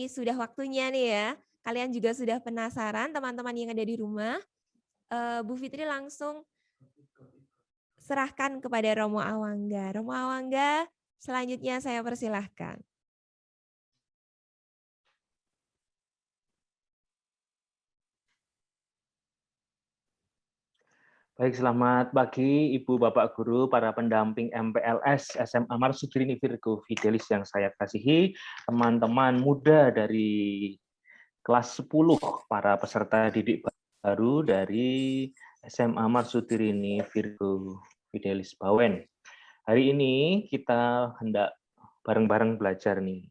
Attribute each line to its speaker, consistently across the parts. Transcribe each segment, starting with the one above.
Speaker 1: sudah waktunya nih ya. Kalian juga sudah penasaran teman-teman yang ada di rumah. Bu Fitri langsung serahkan kepada Romo Awangga. Romo Awangga, selanjutnya saya persilahkan.
Speaker 2: Baik, selamat pagi Ibu Bapak Guru, para pendamping MPLS SMA Marsudini Virgo Fidelis yang saya kasihi, teman-teman muda dari kelas 10, para peserta didik baru dari SMA Marsudini Virgo Fidelis Bawen. Hari ini kita hendak bareng-bareng belajar nih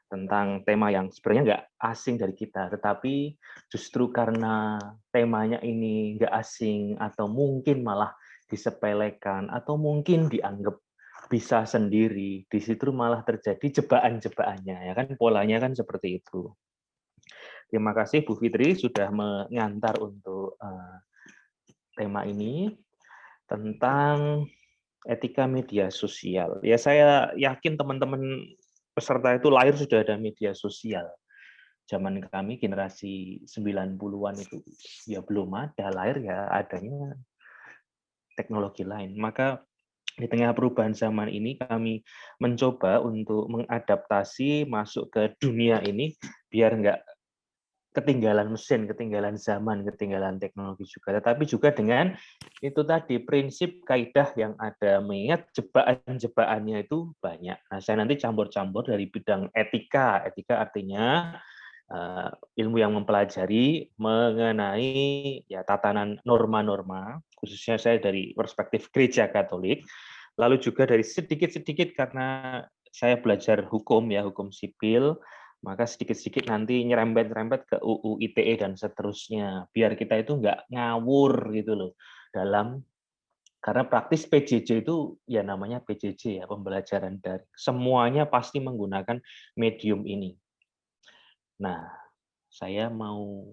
Speaker 2: tentang tema yang sebenarnya nggak asing dari kita, tetapi justru karena temanya ini nggak asing atau mungkin malah disepelekan atau mungkin dianggap bisa sendiri, di situ malah terjadi jebakan-jebakannya, ya kan, polanya kan seperti itu. Terima kasih Bu Fitri sudah mengantar untuk tema ini tentang etika media sosial. Ya, saya yakin teman-teman peserta itu lahir sudah ada media sosial. Zaman kami generasi 90-an itu ya belum ada, lahir ya adanya teknologi lain. Maka di tengah perubahan zaman ini kami mencoba untuk mengadaptasi masuk ke dunia ini biar nggak ketinggalan mesin, ketinggalan zaman, ketinggalan teknologi juga. Tetapi juga dengan itu tadi prinsip kaidah yang ada, mengingat jebakan-jebakannya itu banyak. Nah, saya nanti campur-campur dari bidang etika. Etika artinya ilmu yang mempelajari mengenai ya tatanan norma-norma, khususnya saya dari perspektif gereja Katolik, lalu juga dari sedikit-sedikit karena saya belajar hukum ya, hukum sipil, maka sedikit-sedikit nanti nyerempet-nyerempet ke UU ITE dan seterusnya, biar kita itu nggak ngawur gitu loh dalam, karena praktis PJJ itu ya namanya PJJ ya, pembelajaran daring. Semuanya pasti menggunakan medium ini. Nah, saya mau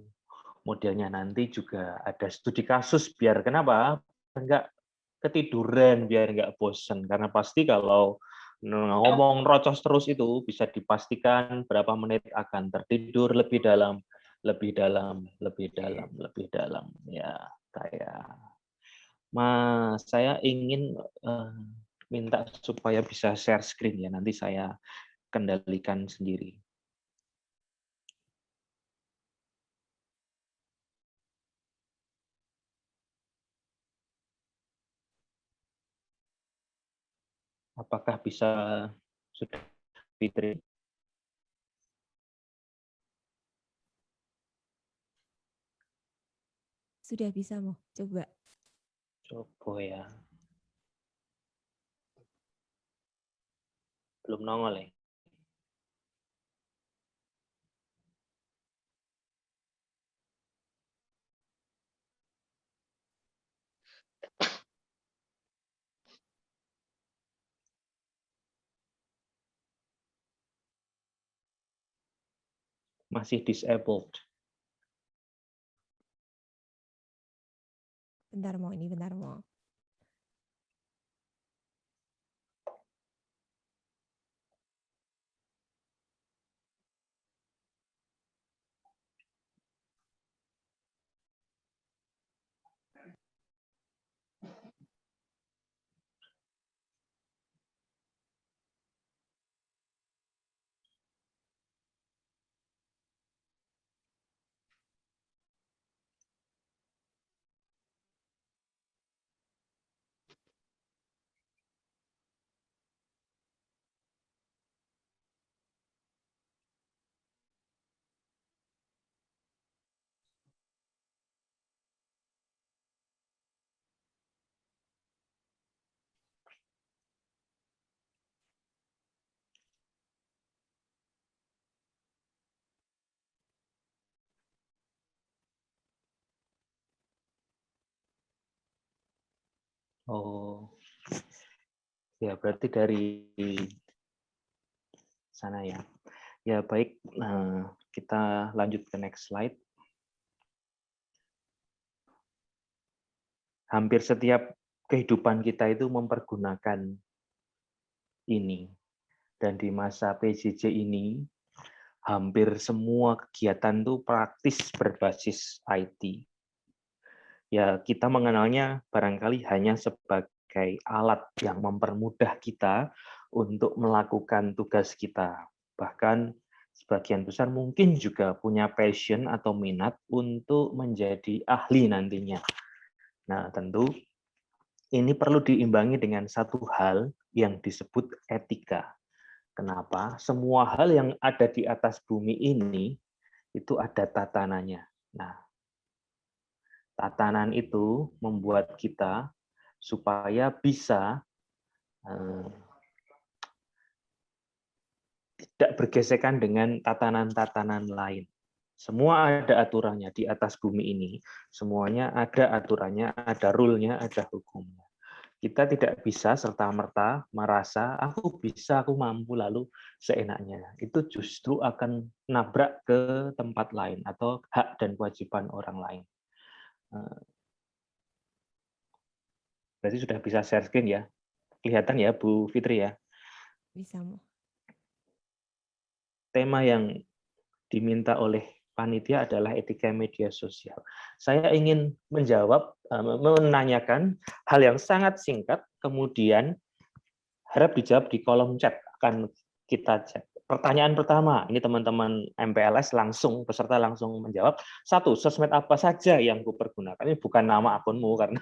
Speaker 2: modelnya nanti juga ada studi kasus biar kenapa? Enggak ketiduran, biar nggak bosen. Karena pasti kalau ngomong rocos terus itu bisa dipastikan berapa menit akan tertidur lebih dalam, lebih dalam, lebih dalam, lebih dalam. Ya, kayak saya ingin minta supaya bisa share screen ya, nanti saya kendalikan sendiri. Apakah bisa sudah Fitri?
Speaker 1: Sudah bisa, mau coba.
Speaker 2: Coba ya. Belum nongol ya. Masih disabled.
Speaker 1: Bentar mau ini, bentar mau.
Speaker 2: Oh, ya berarti dari sana ya. Ya baik, kita lanjut ke next slide. Hampir setiap kehidupan kita itu mempergunakan ini. Dan di masa PJJ ini, hampir semua kegiatan itu praktis berbasis IT. Ya, kita mengenalnya barangkali hanya sebagai alat yang mempermudah kita untuk melakukan tugas kita. Bahkan sebagian besar mungkin juga punya passion atau minat untuk menjadi ahli nantinya. Nah, tentu ini perlu diimbangi dengan satu hal yang disebut etika. Kenapa? Semua hal yang ada di atas bumi ini itu ada tatanannya. Nah, tatanan itu membuat kita supaya bisa eh, tidak bergesekan dengan tatanan-tatanan lain. Semua ada aturannya di atas bumi ini. Semuanya ada aturannya, ada rule-nya, ada hukumnya. Kita tidak bisa serta-merta merasa aku bisa, aku mampu lalu seenaknya. Itu justru akan nabrak ke tempat lain atau hak dan kewajiban orang lain. Berarti sudah bisa share screen ya? Kelihatan ya Bu Fitri ya?
Speaker 1: Bisa, Mo.
Speaker 2: Tema yang diminta oleh panitia adalah etika media sosial. Saya ingin menjawab, menanyakan hal yang sangat singkat, kemudian harap dijawab di kolom chat. Akan kita cek. Pertanyaan pertama, ini teman-teman MPLS langsung, peserta langsung menjawab. Satu, sosmed apa saja yang kupergunakan? Ini bukan nama akunmu, karena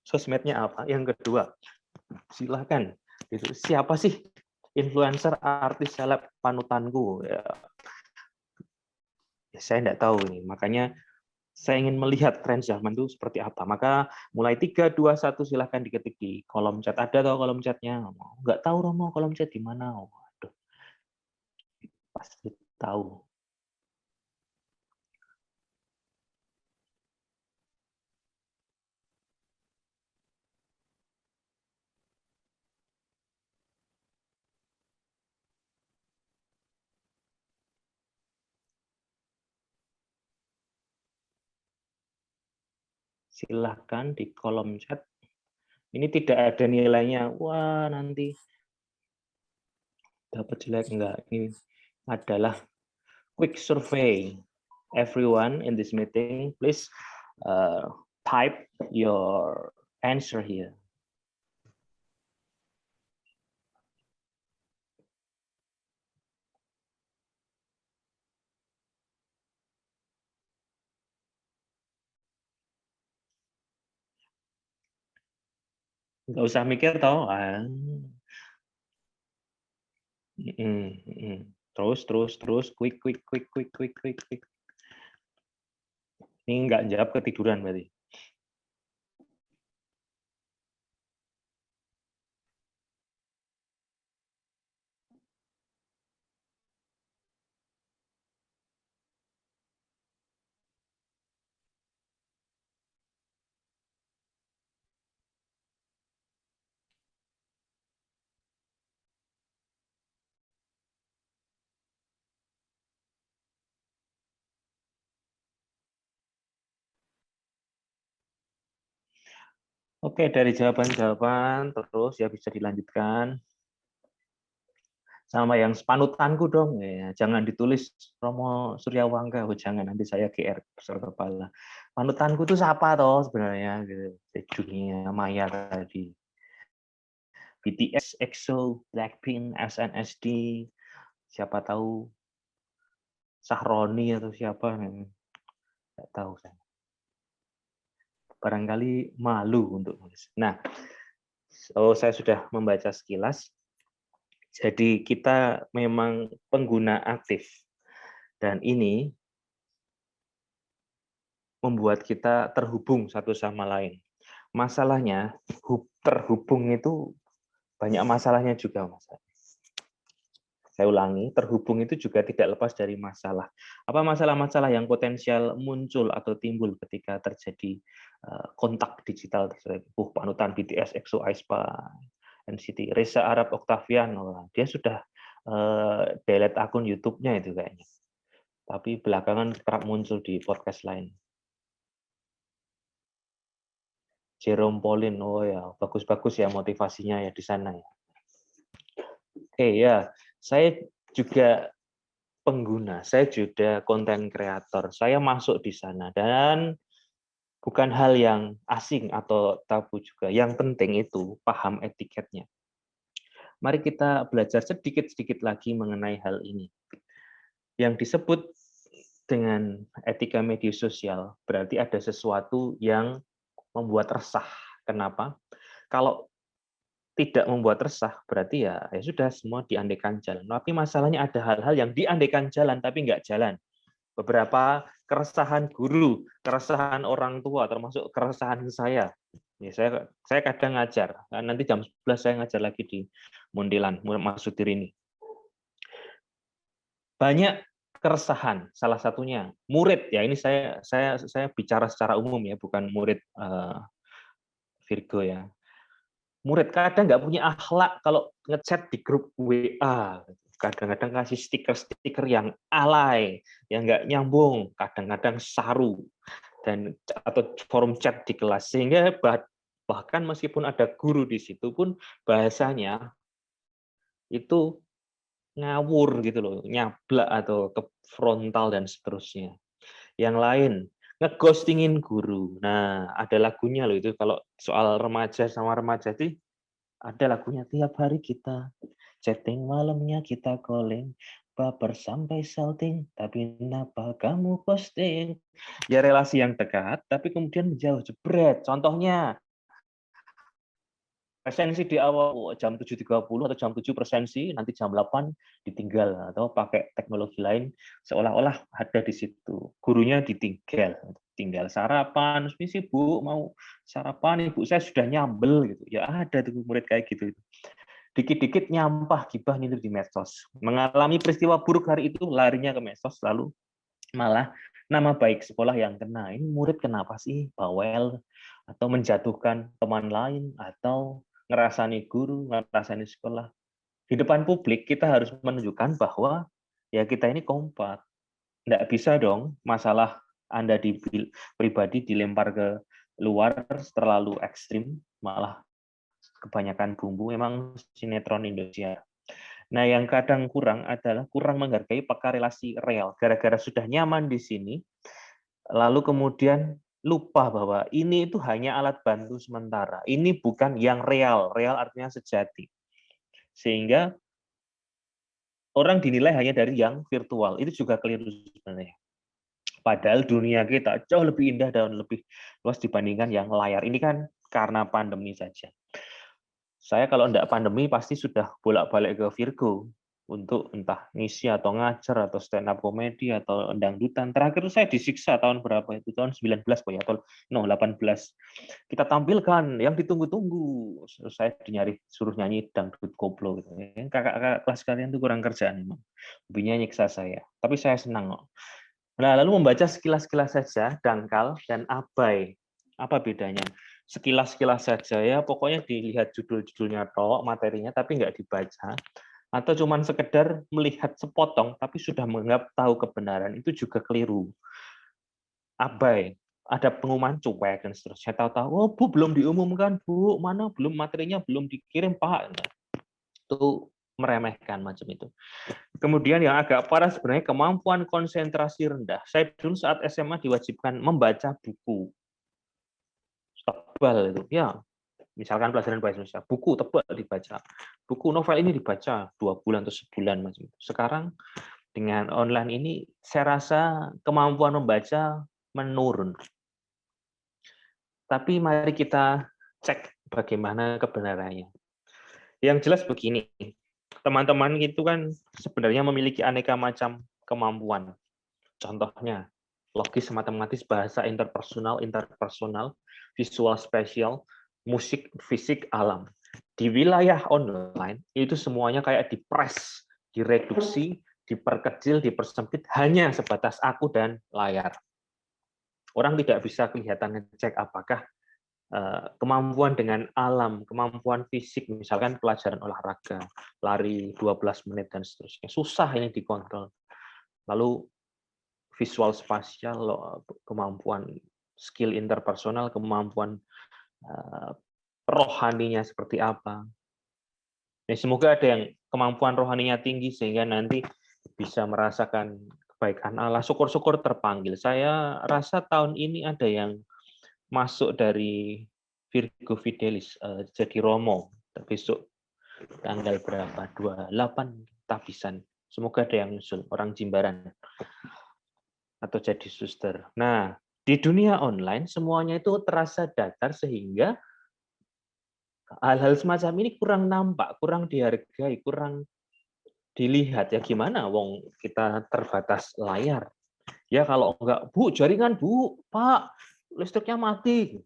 Speaker 2: sosmednya apa? Yang kedua, silakan. Siapa sih influencer, artis, seleb panutanku? Ya, saya tidak tahu ini. Makanya saya ingin melihat tren zaman itu seperti apa. Maka mulai 3, 2, 1 silahkan diketik di kolom chat. Ada atau kolom chatnya? Nggak tahu Romo kolom chat di mana. Waduh, pasti tahu. Silahkan di kolom chat. Ini tidak ada nilainya. Wah, nanti dapat jelek enggak. Ini adalah quick survey. Everyone in this meeting, please type your answer here. Nggak usah mikir toh. Terus, quick. Ini nggak jawab ketiduran berarti. Oke, dari jawaban-jawaban terus ya bisa dilanjutkan sama yang panutanku dong. Ya, jangan ditulis Romo Suryawangga, oh, jangan nanti saya GR besar kepala. Panutanku tuh siapa toh sebenarnya gitu. Dunia maya tadi. BTS, EXO, Blackpink, SNSD, siapa tahu Sahroni atau siapa, nggak tahu saya. Barangkali malu untuk nulis. Nah, saya sudah membaca sekilas. Jadi kita memang pengguna aktif. Dan ini membuat kita terhubung satu sama lain. Masalahnya, terhubung itu banyak masalahnya juga, Mas. Saya ulangi, terhubung itu juga tidak lepas dari masalah. Apa masalah-masalah yang potensial muncul atau timbul ketika terjadi kontak digital tersebut? Panutan BTS, EXO, aespa, NCT, Reza Arab Octavian, dia sudah delete akun YouTube-nya itu kayaknya. Tapi belakangan kerap muncul di podcast lain. Jerome Pauline, oh ya, bagus-bagus ya motivasinya ya di sana ya. Oke ya, saya juga pengguna, saya juga konten kreator. Saya masuk di sana dan bukan hal yang asing atau tabu juga. Yang penting itu paham etiketnya. Mari kita belajar sedikit-sedikit lagi mengenai hal ini. Yang disebut dengan etika media sosial berarti ada sesuatu yang membuat resah. Kenapa? Kalau tidak membuat resah, berarti ya sudah semua diandaikan jalan. Tapi masalahnya ada hal-hal yang diandaikan jalan tapi nggak jalan. Beberapa keresahan guru, keresahan orang tua, termasuk keresahan saya. Ya, saya kadang ngajar. Nanti jam 11 saya ngajar lagi di Muntilan, Maksuddir ini. Banyak keresahan, salah satunya murid ya, ini saya bicara secara umum ya, bukan murid Virgo ya. Murid kadang nggak punya akhlak kalau ngechat di grup WA, kadang-kadang kasih stiker-stiker yang alay, yang nggak nyambung, kadang-kadang saru, dan atau forum chat di kelas, sehingga bahkan meskipun ada guru di situ pun bahasanya itu ngawur gitu loh, nyablak atau ke frontal dan seterusnya. Yang lain, ngeghostingin guru. Nah, ada lagunya loh itu kalau soal remaja sama remaja sih, ada lagunya tiap hari kita chatting, malamnya kita calling, baper sampai salting, tapi kenapa kamu posting? Ya relasi yang dekat, tapi kemudian menjauh, jebret. Contohnya, presensi di awal jam 7.30 atau jam 7 presensi, nanti jam 8 ditinggal atau pakai teknologi lain seolah-olah ada di situ. Gurunya tinggal sarapan, misi Bu mau sarapan, Ibu saya sudah nyambel gitu. Ya ada tuh murid kayak gitu. Dikit-dikit nyampah gibah nyindir di medsos. Mengalami peristiwa buruk hari itu larinya ke medsos lalu malah nama baik sekolah yang kena. Ini murid kenapa sih bawel atau menjatuhkan teman lain atau ngerasani guru, ngerasani sekolah. Di depan publik kita harus menunjukkan bahwa ya kita ini kompak. Nggak bisa dong masalah Anda di pribadi dilempar ke luar terlalu ekstrim, malah kebanyakan bumbu. Memang sinetron Indonesia. Nah, yang kadang kurang adalah kurang menghargai pakar relasi real. Gara-gara sudah nyaman di sini, lalu kemudian lupa bahwa ini itu hanya alat bantu sementara. Ini bukan yang real. Real artinya sejati. Sehingga orang dinilai hanya dari yang virtual. Itu juga keliru sebenarnya. Padahal dunia kita jauh lebih indah dan lebih luas dibandingkan yang layar. Ini kan karena pandemi saja. Saya kalau enggak pandemi pasti sudah bolak-balik ke Virgo untuk entah ngisi atau ngajar atau stand up comedy atau dangdutan. Terakhir saya disiksa tahun berapa itu? Tahun 19 pokoknya atau 18. Kita tampilkan yang ditunggu-tunggu. Saya suruh nyanyi dangdut koplo gitu. Kakak-kakak kelas kalian tuh kurang kerjaan memang. Hobinya nyiksa saya. Tapi saya senang kok. Nah, lalu membaca sekilas-sekilas saja, dangkal dan abai. Apa bedanya? Sekilas-sekilas saja ya, pokoknya dilihat judul-judulnya tok, materinya, tapi nggak dibaca. Atau cuman sekedar melihat sepotong, tapi sudah menganggap tahu kebenaran, itu juga keliru. Abai, ada pengumuman cuek dan seterusnya. Tahu-tahu, oh Bu belum diumumkan Bu, mana belum materinya belum dikirim Pak. Nah, itu meremehkan macam itu. Kemudian yang agak parah sebenarnya kemampuan konsentrasi rendah. Saya dulu saat SMA diwajibkan membaca buku tebal itu, ya misalkan pelajaran bahasa Indonesia, buku tebal dibaca, buku novel ini dibaca 2 bulan atau sebulan macam itu. Sekarang dengan online ini, saya rasa kemampuan membaca menurun. Tapi mari kita cek bagaimana kebenarannya. Yang jelas begini, teman-teman itu kan sebenarnya memiliki aneka macam kemampuan. Contohnya, logis, matematis, bahasa, interpersonal, visual spasial, musik, fisik, alam. Di wilayah online, itu semuanya kayak dipres, direduksi, diperkecil, dipersempit, hanya sebatas aku dan layar. Orang tidak bisa kelihatan ngecek apakah kemampuan dengan alam, kemampuan fisik, misalkan pelajaran olahraga, lari 12 menit dan seterusnya. Susah ini dikontrol. Lalu visual spasial, kemampuan skill interpersonal, kemampuan rohaninya seperti apa. Nah, semoga ada yang kemampuan rohaninya tinggi sehingga nanti bisa merasakan kebaikan Allah, syukur-syukur terpanggil. Saya rasa tahun ini ada yang masuk dari Virgo Fidelis, jadi Romo, besok tanggal berapa? 28 Tabisan. Semoga ada yang nyusul, orang Jimbaran, atau jadi suster. Nah, di dunia online semuanya itu terasa datar sehingga hal-hal semacam ini kurang nampak, kurang dihargai, kurang dilihat. Ya gimana, wong kita terbatas layar. Ya kalau enggak, Bu, jaringan Bu, Pak, listriknya mati.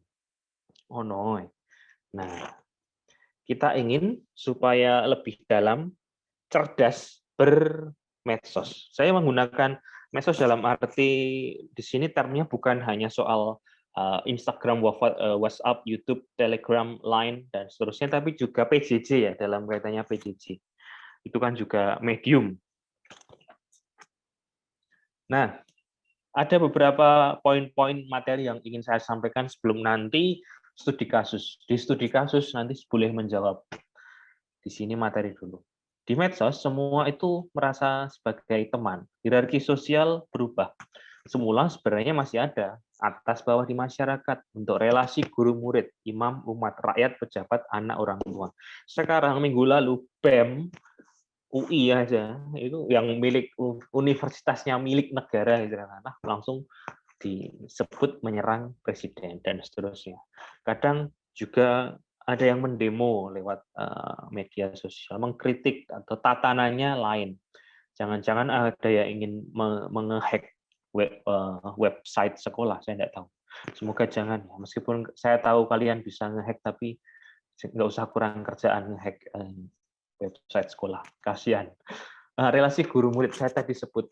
Speaker 2: Oh no. Nah, kita ingin supaya lebih dalam, cerdas bermedsos. Saya menggunakan medsos dalam arti di sini termnya bukan hanya soal Instagram, WhatsApp, YouTube, Telegram, Line, dan seterusnya, tapi juga PJJ ya, dalam kaitannya PJJ. Itu kan juga medium. Nah, ada beberapa poin-poin materi yang ingin saya sampaikan sebelum nanti studi kasus. Di studi kasus nanti boleh menjawab. Di sini materi dulu. Di medsos, semua itu merasa sebagai teman. Hierarki sosial berubah. Semula sebenarnya masih ada, atas bawah di masyarakat, untuk relasi guru-murid, imam, umat, rakyat, pejabat, anak, orang tua. Sekarang, minggu lalu, BEM, UI aja, itu yang milik universitasnya milik negara, langsung disebut menyerang presiden, dan seterusnya. Kadang juga ada yang mendemo lewat media sosial, mengkritik atau tatanannya lain. Jangan-jangan ada yang ingin menghack website sekolah, saya tidak tahu. Semoga jangan. Meskipun saya tahu kalian bisa ngehack, tapi nggak usah kurang kerjaan ngehack website sekolah. Kasihan. Relasi guru murid saya tadi sebut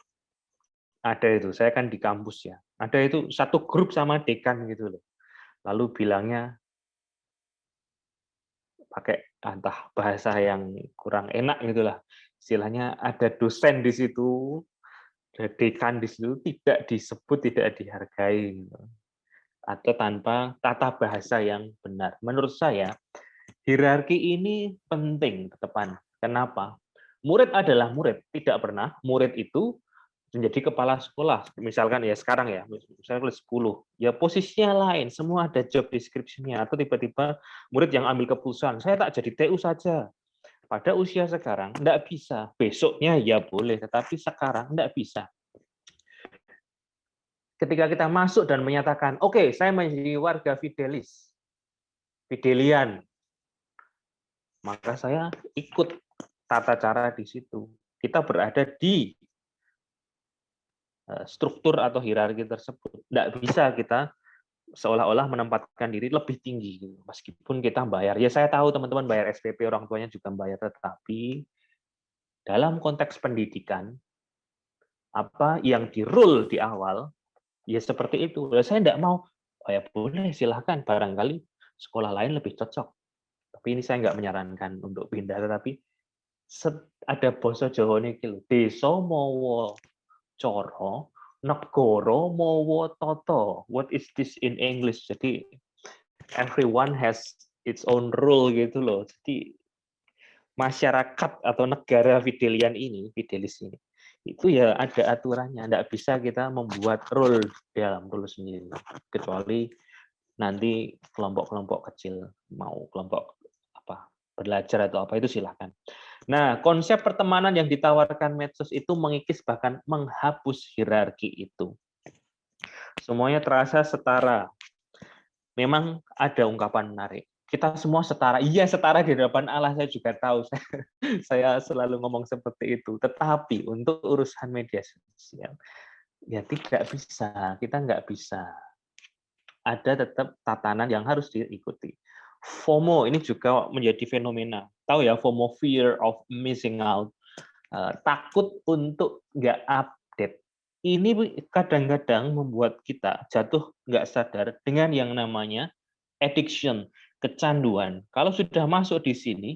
Speaker 2: ada itu. Saya kan di kampus ya. Ada itu satu grup sama dekan gitu loh. Lalu bilangnya pakai entah bahasa yang kurang enak gitulah. Istilahnya ada dosen di situ, ada dekan di situ, tidak disebut, tidak dihargai gitu. Atau tanpa tata bahasa yang benar. Menurut saya hierarki ini penting ke depan. Kenapa? Murid adalah murid, tidak pernah murid itu menjadi kepala sekolah. Misalkan ya sekarang ya, misalnya kelas 10, ya posisinya lain, semua ada job description-nya, atau tiba-tiba murid yang ambil keputusan, saya tak jadi TU saja. Pada usia sekarang, enggak bisa. Besoknya ya boleh, tetapi sekarang enggak bisa. Ketika kita masuk dan menyatakan, oke, saya menjadi warga Fidelis, Fidelian, maka saya ikut tata cara di situ. Kita berada di struktur atau hierarki tersebut. Tidak bisa kita seolah-olah menempatkan diri lebih tinggi, meskipun kita bayar. Ya saya tahu teman-teman bayar SPP, orang tuanya juga bayar, tetapi dalam konteks pendidikan, apa yang di-rule di awal, ya seperti itu. Saya tidak mau, oh ya boleh silahkan, barangkali sekolah lain lebih cocok. Tapi ini saya nggak menyarankan untuk pindah, tetapi ada basa Jawa ini, desa mawa coro, negara mawa tata. What is this in English? Jadi everyone has its own rule gitu loh. Jadi masyarakat atau negara Fidelian ini, Fidelis ini, itu ya ada aturannya. Tidak bisa kita membuat rule dalam rule sendiri. Kecuali nanti kelompok-kelompok kecil mau kelompok apa belajar atau apa itu silahkan. Nah, konsep pertemanan yang ditawarkan medsos itu mengikis bahkan menghapus hierarki itu. Semuanya terasa setara. Memang ada ungkapan menarik. Kita semua setara. Iya, setara di hadapan Allah, saya juga tahu. Saya selalu ngomong seperti itu. Tetapi untuk urusan media sosial, ya tidak bisa. Kita nggak bisa. Ada tetap tatanan yang harus diikuti. FOMO ini juga menjadi fenomena. Tahu ya, FOMO, fear of missing out. Takut untuk nggak update. Ini kadang-kadang membuat kita jatuh nggak sadar dengan yang namanya addiction, kecanduan. Kalau sudah masuk di sini,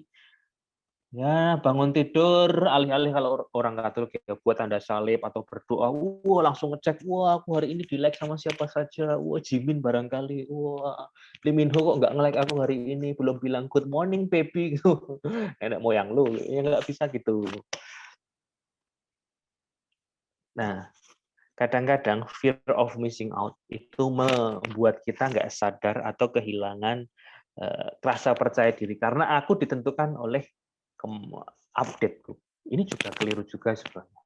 Speaker 2: ya bangun tidur, alih-alih kalau orang Katolik ya buat tanda salib atau berdoa, wah langsung ngecek, wah aku hari ini di like sama siapa saja, wah Jimin barangkali, wah Lee Min Ho kok nggak nge-like aku hari ini, belum bilang good morning baby gitu, enak moyang lu, ya nggak bisa gitu. Nah, kadang-kadang fear of missing out itu membuat kita nggak sadar atau kehilangan rasa percaya diri karena aku ditentukan oleh update-ku. Ini juga keliru juga sebenarnya.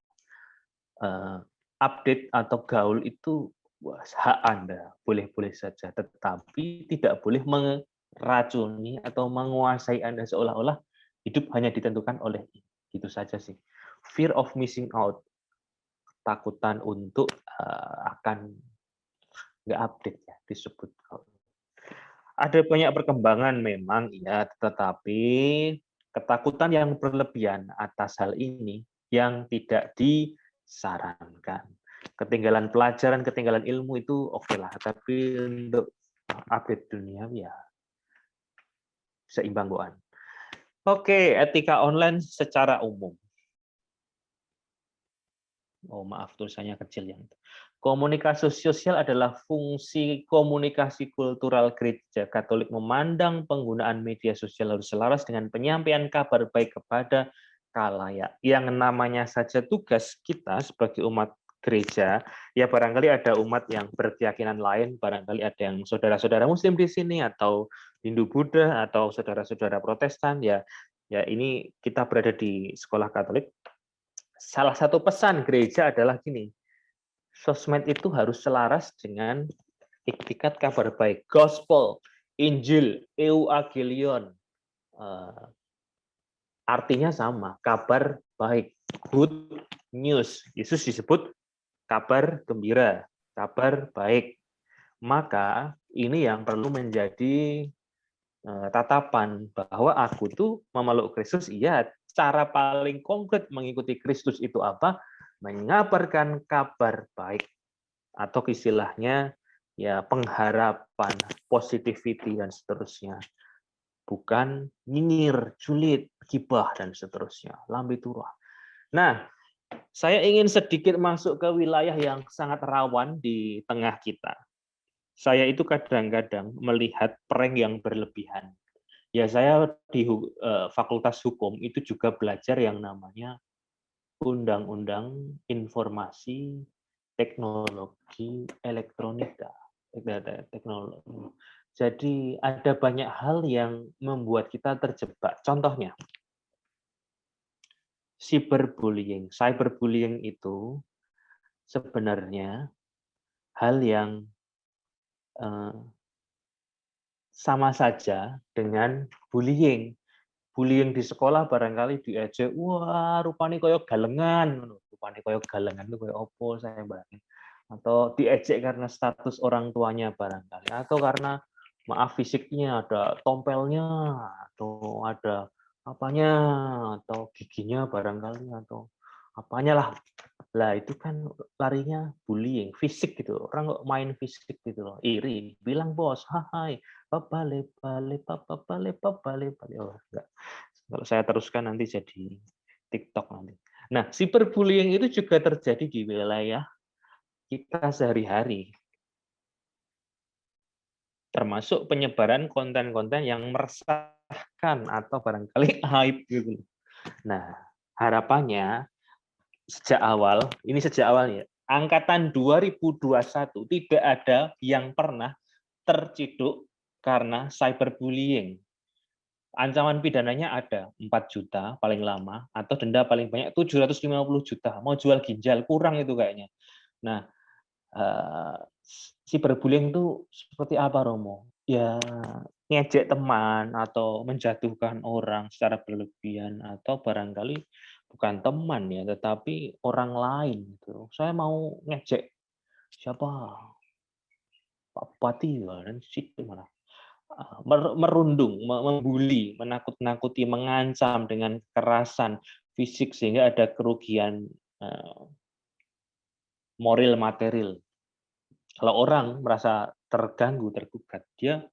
Speaker 2: Update atau gaul itu hak Anda, boleh-boleh saja, tetapi tidak boleh meracuni atau menguasai Anda seolah-olah hidup hanya ditentukan oleh itu saja sih. Fear of missing out, ketakutan untuk akan nggak update ya disebut. Ada banyak perkembangan memang ya, tetapi ketakutan yang berlebihan atas hal ini yang tidak disarankan. Ketinggalan pelajaran, ketinggalan ilmu itu oke lah, tapi untuk update dunia ya seimbang buan. Oke, etika online secara umum. Oh maaf, tulisannya kecil yang itu. Komunikasi sosial adalah fungsi komunikasi kultural Gereja Katolik memandang penggunaan media sosial harus selaras dengan penyampaian kabar baik kepada khalayak. Yang namanya saja tugas kita sebagai umat gereja, ya barangkali ada umat yang berkeyakinan lain, barangkali ada yang saudara-saudara Muslim di sini, atau Hindu Buddha, atau saudara-saudara Protestan, ya ini kita berada di sekolah Katolik. Salah satu pesan gereja adalah gini, sosmed itu harus selaras dengan itikat kabar baik, gospel, Injil, euangelion. Artinya sama, kabar baik, good news. Yesus disebut kabar gembira, kabar baik. Maka ini yang perlu menjadi tatapan bahwa aku tuh memeluk Kristus, iya, cara paling konkret mengikuti Kristus itu apa? Mengabarkan kabar baik, atau istilahnya ya pengharapan, positivity dan seterusnya. Bukan nyinyir, julid, gibah dan seterusnya, lambe turah. Nah, saya ingin sedikit masuk ke wilayah yang sangat rawan di tengah kita. Saya itu kadang-kadang melihat prank yang berlebihan. Ya saya di Fakultas Hukum itu juga belajar yang namanya Undang-Undang Informasi Teknologi Elektronika. Teknologi. Jadi ada banyak hal yang membuat kita terjebak. Contohnya, cyberbullying itu sebenarnya hal yang sama saja dengan bullying. Bullying di sekolah barangkali diejek, wah rupanya koyo galengan, rupanya koyo galengan itu koyo opo saya bayangin. Atau diejek karena status orang tuanya barangkali, atau karena maaf fisiknya ada tompelnya, atau ada apanya, atau giginya barangkali, atau apanya lah. Lah itu kan larinya bullying, fisik gitu. Orang kok main fisik gitu loh. Iri, bilang bos, hai, papale, pale, papa, pale, papale, pale. Oh, enggak. Kalau saya teruskan nanti jadi TikTok nanti. Nah, cyberbullying itu juga terjadi di wilayah kita sehari-hari. Termasuk penyebaran konten-konten yang meresahkan atau barangkali aib gitu. Nah, harapannya sejak awal ya, angkatan 2021 tidak ada yang pernah terciduk karena cyberbullying. Ancaman pidananya ada 4 juta paling lama atau denda paling banyak 750 juta. Mau jual ginjal kurang itu kayaknya. Nah, cyberbullying itu seperti apa, Romo? Ya ngejek teman atau menjatuhkan orang secara berlebihan atau barangkali bukan teman ya, tetapi orang lain gitu. Saya mau ngejek siapa? Pak Bupati dan situ mana? Merundung, membuli, menakut-nakuti, mengancam dengan kekerasan fisik sehingga ada kerugian moral material. Kalau orang merasa terganggu, tergugat, dia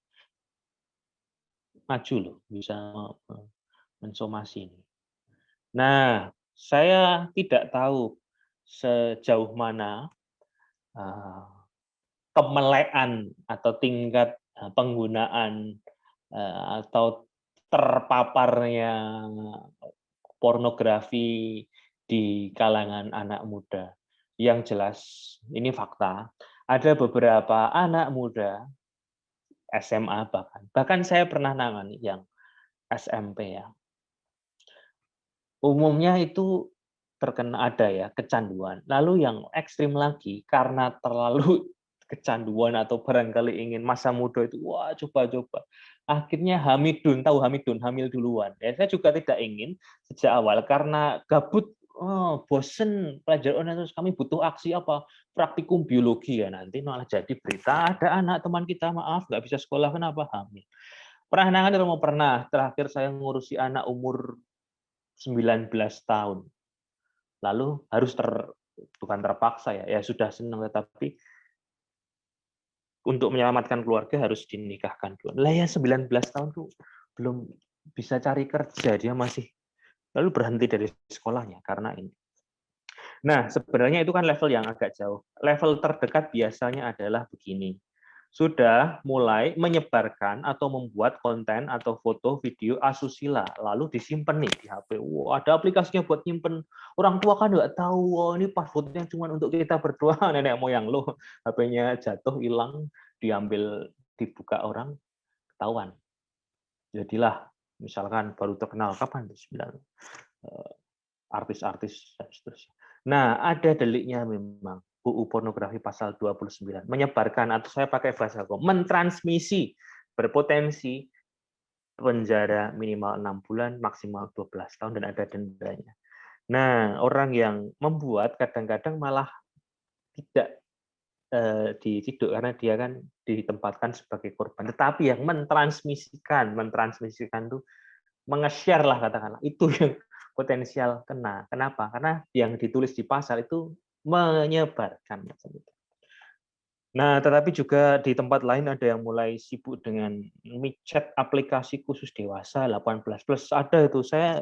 Speaker 2: maju loh, bisa mensomasi ini. Nah, saya tidak tahu sejauh mana kemelekan atau tingkat penggunaan atau terpaparnya pornografi di kalangan anak muda. Yang jelas, ini fakta, ada beberapa anak muda SMA bahkan saya pernah nangani yang SMP ya. Umumnya itu terkena ada ya kecanduan. Lalu yang ekstrim lagi karena terlalu kecanduan atau barangkali ingin masa muda itu wah coba-coba. Akhirnya hamidun, tahu hamidun, hamil duluan. Ya, saya juga tidak ingin sejak awal karena gabut, oh, bosen pelajaran online terus kami butuh aksi apa? Praktikum biologi ya nanti malah jadi berita ada anak teman kita maaf nggak bisa sekolah kenapa hamil. Pernah nangan mau pernah. Terakhir saya ngurusi anak umur 19 tahun. Lalu harus bukan terpaksa ya, ya sudah senang tetapi untuk menyelamatkan keluarga harus dinikahkan dulu. Lah ya 19 tahun tuh belum bisa cari kerja, dia masih lalu berhenti dari sekolahnya karena ini. Nah, sebenarnya itu kan level yang agak jauh. Level terdekat biasanya adalah begini. Sudah mulai menyebarkan atau membuat konten atau foto video asusila lalu disimpan nih di HP. Wah, ada aplikasinya buat nyimpen. Orang tua kan nggak tahu, oh, ini passwordnya cuma untuk kita berdua, nenek moyang lo. HP-nya jatuh, hilang, diambil, dibuka orang, ketahuan. Jadilah, misalkan baru terkenal kapan? 9 artis-artis dan seterusnya. Nah, ada deliknya memang. UU Pornografi pasal 29. Menyebarkan atau saya pakai bahasa hukum, mentransmisi berpotensi penjara minimal 6 bulan, maksimal 12 tahun dan ada dendanya. Nah, orang yang membuat kadang-kadang malah tidak diciduk karena dia kan ditempatkan sebagai korban. Tetapi yang mentransmisikan tuh menge-share lah katakanlah, itu yang potensial kena. Kenapa? Karena yang ditulis di pasal itu menyebarkan. Nah, tetapi juga di tempat lain ada yang mulai sibuk dengan micet aplikasi khusus dewasa 18+. Ada itu, saya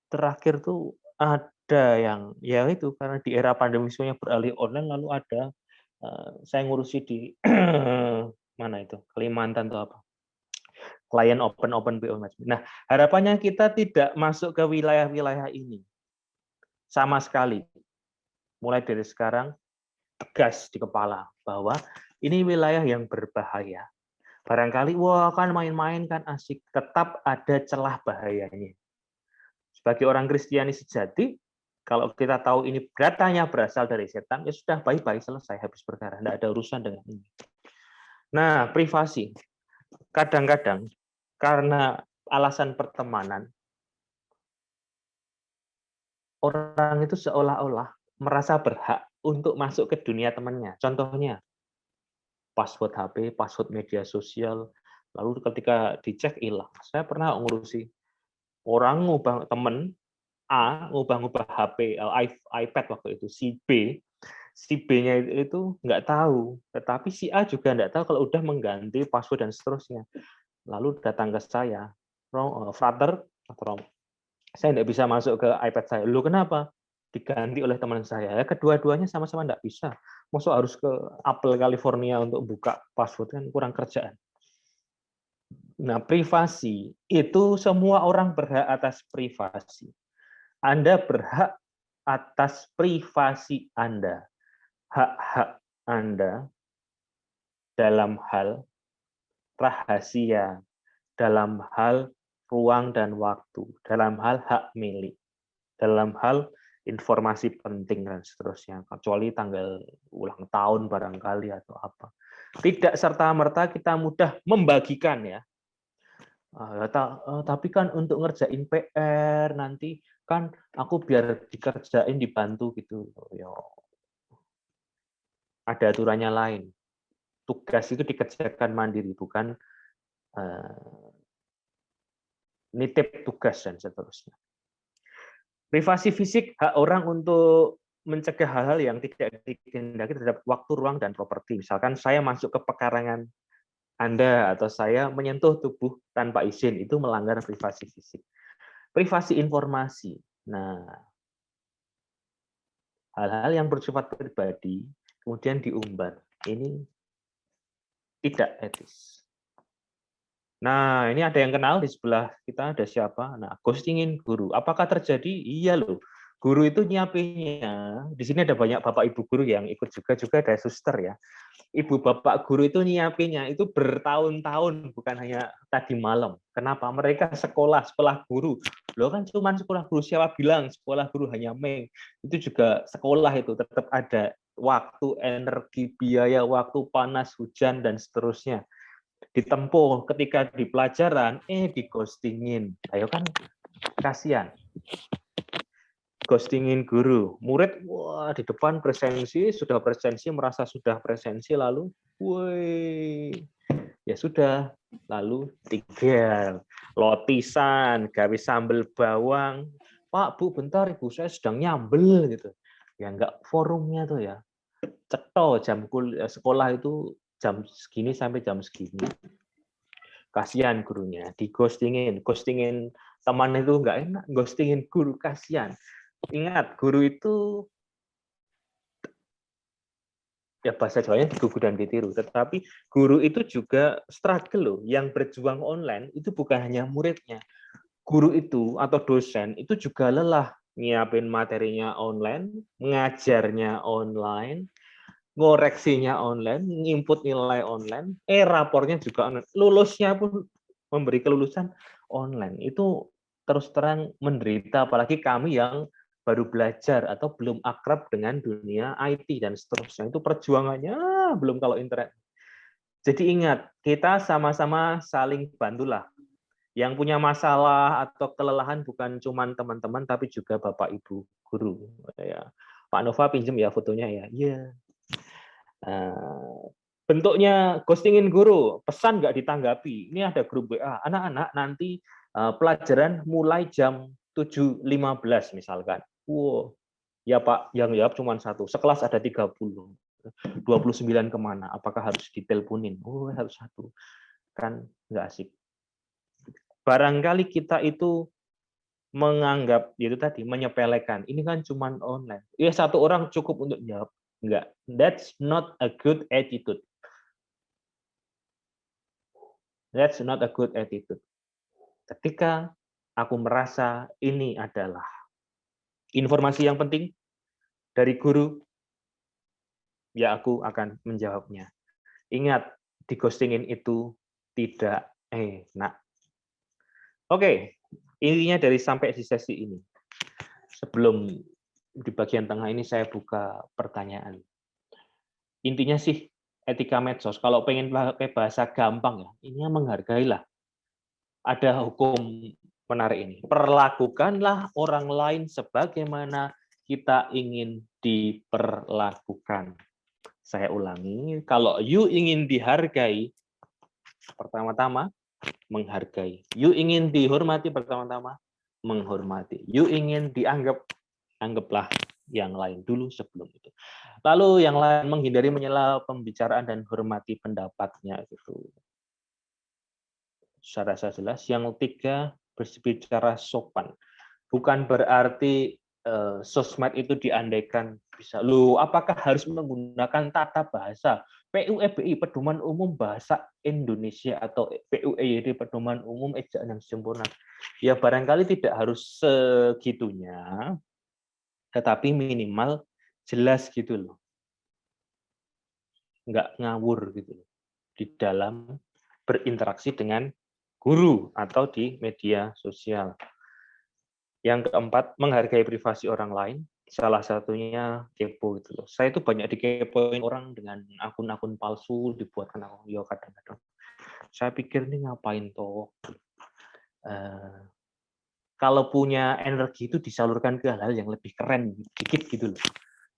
Speaker 2: terakhir tuh ada yang, ya itu, karena di era pandemi semuanya beralih online, lalu ada, saya ngurusi di mana itu, Kalimantan atau apa, klien open BO. Nah, harapannya kita tidak masuk ke wilayah-wilayah ini sama sekali. Mulai dari sekarang tegas di kepala bahwa ini wilayah yang berbahaya. Barangkali wah kan main-main kan asik, tetap ada celah bahayanya. Sebagai orang Kristiani sejati, kalau kita tahu ini datanya berasal dari setan, ya sudah bye-bye selesai habis perkara, tidak ada urusan dengan ini. Nah, privasi. Kadang-kadang karena alasan pertemanan, orang itu seolah-olah merasa berhak untuk masuk ke dunia temannya. Contohnya, password HP, password media sosial, lalu ketika dicek hilang. Saya pernah ngurusi orang ngubah temen A ngubah-ngubah HP, iPad waktu itu, si B-nya itu nggak tahu, tetapi si A juga nggak tahu kalau udah mengganti password dan seterusnya. Lalu datang ke saya, Frater, saya nggak bisa masuk ke iPad saya. Lu kenapa? Diganti oleh teman saya. Ya, kedua-duanya sama-sama nggak bisa. Masuk harus ke Apple California untuk buka password kan kurang kerjaan. Nah, privasi itu semua orang berhak atas privasi. Anda berhak atas privasi Anda. Hak-hak Anda dalam hal rahasia, dalam hal ruang dan waktu, dalam hal hak milik, dalam hal informasi penting dan seterusnya, kecuali tanggal ulang tahun barangkali atau apa. Tidak serta-merta kita mudah membagikan ya. Tapi kan untuk ngerjain PR nanti kan aku biar dikerjain dibantu gitu. Ya, ada aturannya lain. Tugas itu dikerjakan mandiri, bukan nitip tugas dan seterusnya. Privasi fisik, hak orang untuk mencegah hal-hal yang tidak dikehendaki terhadap waktu, ruang, dan properti. Misalkan saya masuk ke pekarangan Anda atau saya menyentuh tubuh tanpa izin, itu melanggar privasi fisik. Privasi informasi. Nah, hal-hal yang bersifat pribadi kemudian diumbar. Ini tidak etis. Nah, ini ada yang kenal di sebelah kita, ada siapa? Nah, ghostingin guru. Apakah terjadi? Iya loh. guru itu nyiapinnya, di sini ada banyak bapak ibu guru yang ikut juga ada suster ya. Ibu bapak guru itu nyiapinnya itu bertahun-tahun, bukan hanya tadi malam. Kenapa? Mereka sekolah guru. Loh kan cuma sekolah guru, siapa bilang sekolah guru hanya Mei. Itu juga sekolah itu tetap ada waktu, energi, biaya, waktu panas, hujan dan seterusnya. Ditempuh ketika di pelajaran, di ghostingin. Ayo kan kasihan. Ghostingin guru, murid wah di depan presensi merasa sudah presensi lalu, woi ya sudah lalu tinggal lotisan, gawe sambel bawang, Pak Bu bentar Ibu saya sedang nyambel gitu, ya enggak forumnya tuh ya, ceto jam sekolah itu jam segini sampai jam segini, kasihan gurunya di ghostingin teman itu enggak enak, ghostingin guru kasihan. Ingat, guru itu ya bahasa Jawanya digugu dan ditiru, tetapi guru itu juga struggle loh. Yang berjuang online itu bukan hanya muridnya. Guru itu atau dosen itu juga lelah nyiapin materinya online, ngajarnya online, ngoreksinya online, nginput nilai online, rapornya juga online. Lulusnya pun memberi kelulusan online. Itu terus terang menderita, apalagi kami yang baru belajar atau belum akrab dengan dunia IT dan seterusnya. Itu perjuangannya belum kalau internet. Jadi ingat, kita sama-sama saling bantulah. Yang punya masalah atau kelelahan bukan cuma teman-teman, tapi juga Bapak Ibu guru. Ya. Pak Nova pinjem ya fotonya ya. Iya. Bentuknya ghostingin guru, pesan nggak ditanggapi. Ini ada grup WA, anak-anak nanti pelajaran mulai jam 7.15 misalkan. Wow, ya Pak, yang jawab cuma satu. Sekelas ada 30. 29 kemana? Apakah harus diteleponin? Oh, harus satu. Kan nggak asik. Barangkali kita itu menganggap itu tadi menyepelekan. Ini kan cuma online. Ya satu orang cukup untuk jawab. Enggak. That's not a good attitude. That's not a good attitude. Ketika aku merasa ini adalah informasi yang penting dari guru, ya aku akan menjawabnya. Ingat, di ghostingin itu tidak enak. Oke, intinya dari sampai di sesi ini. Sebelum di bagian tengah ini saya buka pertanyaan. Intinya sih etika medsos, kalau pengen pakai bahasa gampang ya, ini menghargailah. Ada hukum menarik ini. Perlakukanlah orang lain sebagaimana kita ingin diperlakukan. Saya ulangi, kalau you ingin dihargai, pertama-tama menghargai. You ingin dihormati, pertama-tama menghormati. You ingin dianggap, anggaplah yang lain dulu sebelum itu. Lalu yang lain menghindari menyela pembicaraan dan hormati pendapatnya gitu. Secara jelas. Yang ketiga, berbicara sopan. Bukan berarti sosmed itu diandaikan bisa. Loh, apakah harus menggunakan tata bahasa? PUEBI, Pedoman Umum Bahasa Indonesia, atau PUEYD, Pedoman Umum Ejaan yang Sempurna. Ya barangkali tidak harus segitunya, tetapi minimal jelas gitu loh. Nggak ngawur gitu loh. Di dalam berinteraksi dengan guru atau di media sosial. Yang keempat, menghargai privasi orang lain. Salah satunya kepo gitu loh. Saya itu banyak dikepoin orang dengan akun-akun palsu, dibuatkan akun ya kadang-kadang. Saya pikir ini ngapain toh? Kalau punya energi itu disalurkan ke hal-hal yang lebih keren dikit gitu loh.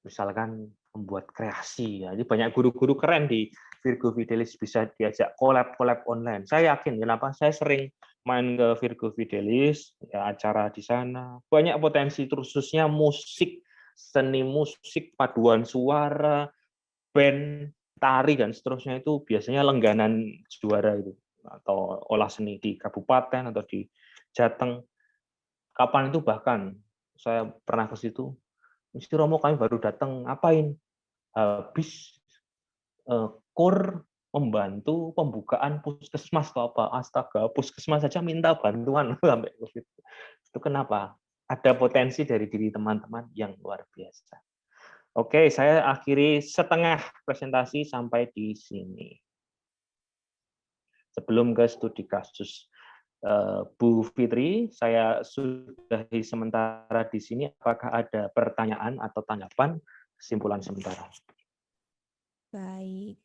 Speaker 2: Misalkan membuat kreasi ya. Jadi banyak guru-guru keren di Virgo Fidelis bisa diajak collab online. Saya yakin kenapa saya sering main ke Virgo Fidelis, ya acara di sana. Banyak potensi khususnya musik, seni musik, paduan suara, band, tari dan seterusnya itu biasanya langganan juara itu atau olah seni di kabupaten atau di Jateng. Kapan itu bahkan saya pernah ke situ, Mesti Romo kami baru datang, ngapain? Habis KUR membantu pembukaan puskesmas atau apa. Astaga, puskesmas saja minta bantuan sampai COVID. Itu kenapa? ada potensi dari diri teman-teman yang luar biasa. Oke, saya akhiri setengah presentasi sampai di sini. Sebelum ke studi kasus, Bu Fitri, saya sudahi sementara di sini. Apakah ada pertanyaan atau tanggapan kesimpulan sementara?
Speaker 1: Baik,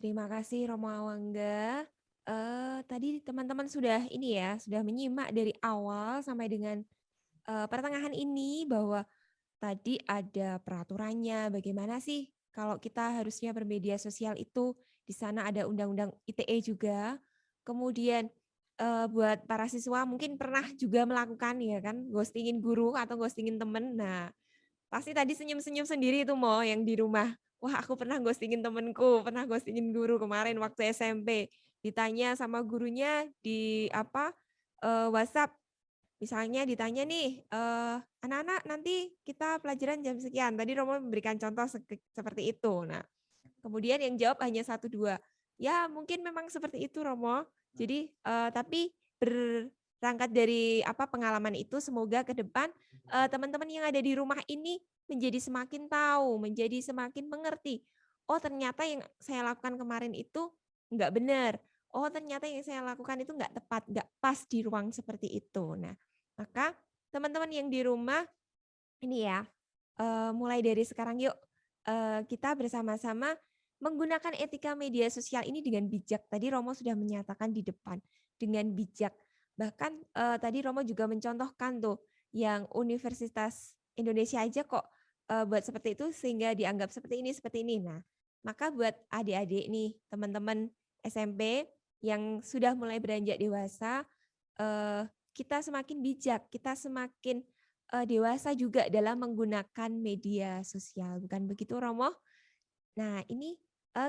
Speaker 1: terima kasih Romo Awangga. Tadi teman-teman sudah ini ya, sudah menyimak dari awal sampai dengan pertengahan ini bahwa tadi ada peraturannya, bagaimana sih kalau kita harusnya bermedia sosial itu, di sana ada undang-undang ITE juga. Kemudian buat para siswa mungkin pernah juga melakukan ya kan, ghostingin guru atau ghostingin temen. Nah, pasti tadi senyum-senyum sendiri itu Mo yang di rumah. Wah, aku pernah ghostingin temenku, pernah ghostingin guru kemarin waktu SMP. Ditanya sama gurunya di apa, WhatsApp. Misalnya ditanya nih, "Anak-anak nanti kita pelajaran jam sekian." Tadi Romo memberikan contoh seperti itu. Nah, kemudian yang jawab hanya satu 2. Ya mungkin memang seperti itu Romo. Jadi, tapi berangkat dari apa, pengalaman itu semoga ke depan, teman-teman yang ada di rumah ini menjadi semakin tahu, menjadi semakin mengerti, "Oh ternyata yang saya lakukan kemarin itu nggak benar. Oh ternyata yang saya lakukan itu nggak tepat, nggak pas di ruang seperti itu." Nah, maka teman-teman yang di rumah ini ya, mulai dari sekarang yuk, kita bersama-sama menggunakan etika media sosial ini dengan bijak. Tadi Romo sudah menyatakan di depan, dengan bijak. Bahkan, tadi Romo juga mencontohkan tuh, yang Universitas Indonesia aja kok, buat seperti itu sehingga dianggap seperti ini seperti ini. Nah, maka buat adik-adik nih, teman-teman SMP yang sudah mulai beranjak dewasa, kita semakin bijak, kita semakin dewasa juga dalam menggunakan media sosial, bukan begitu Romo? Nah ini,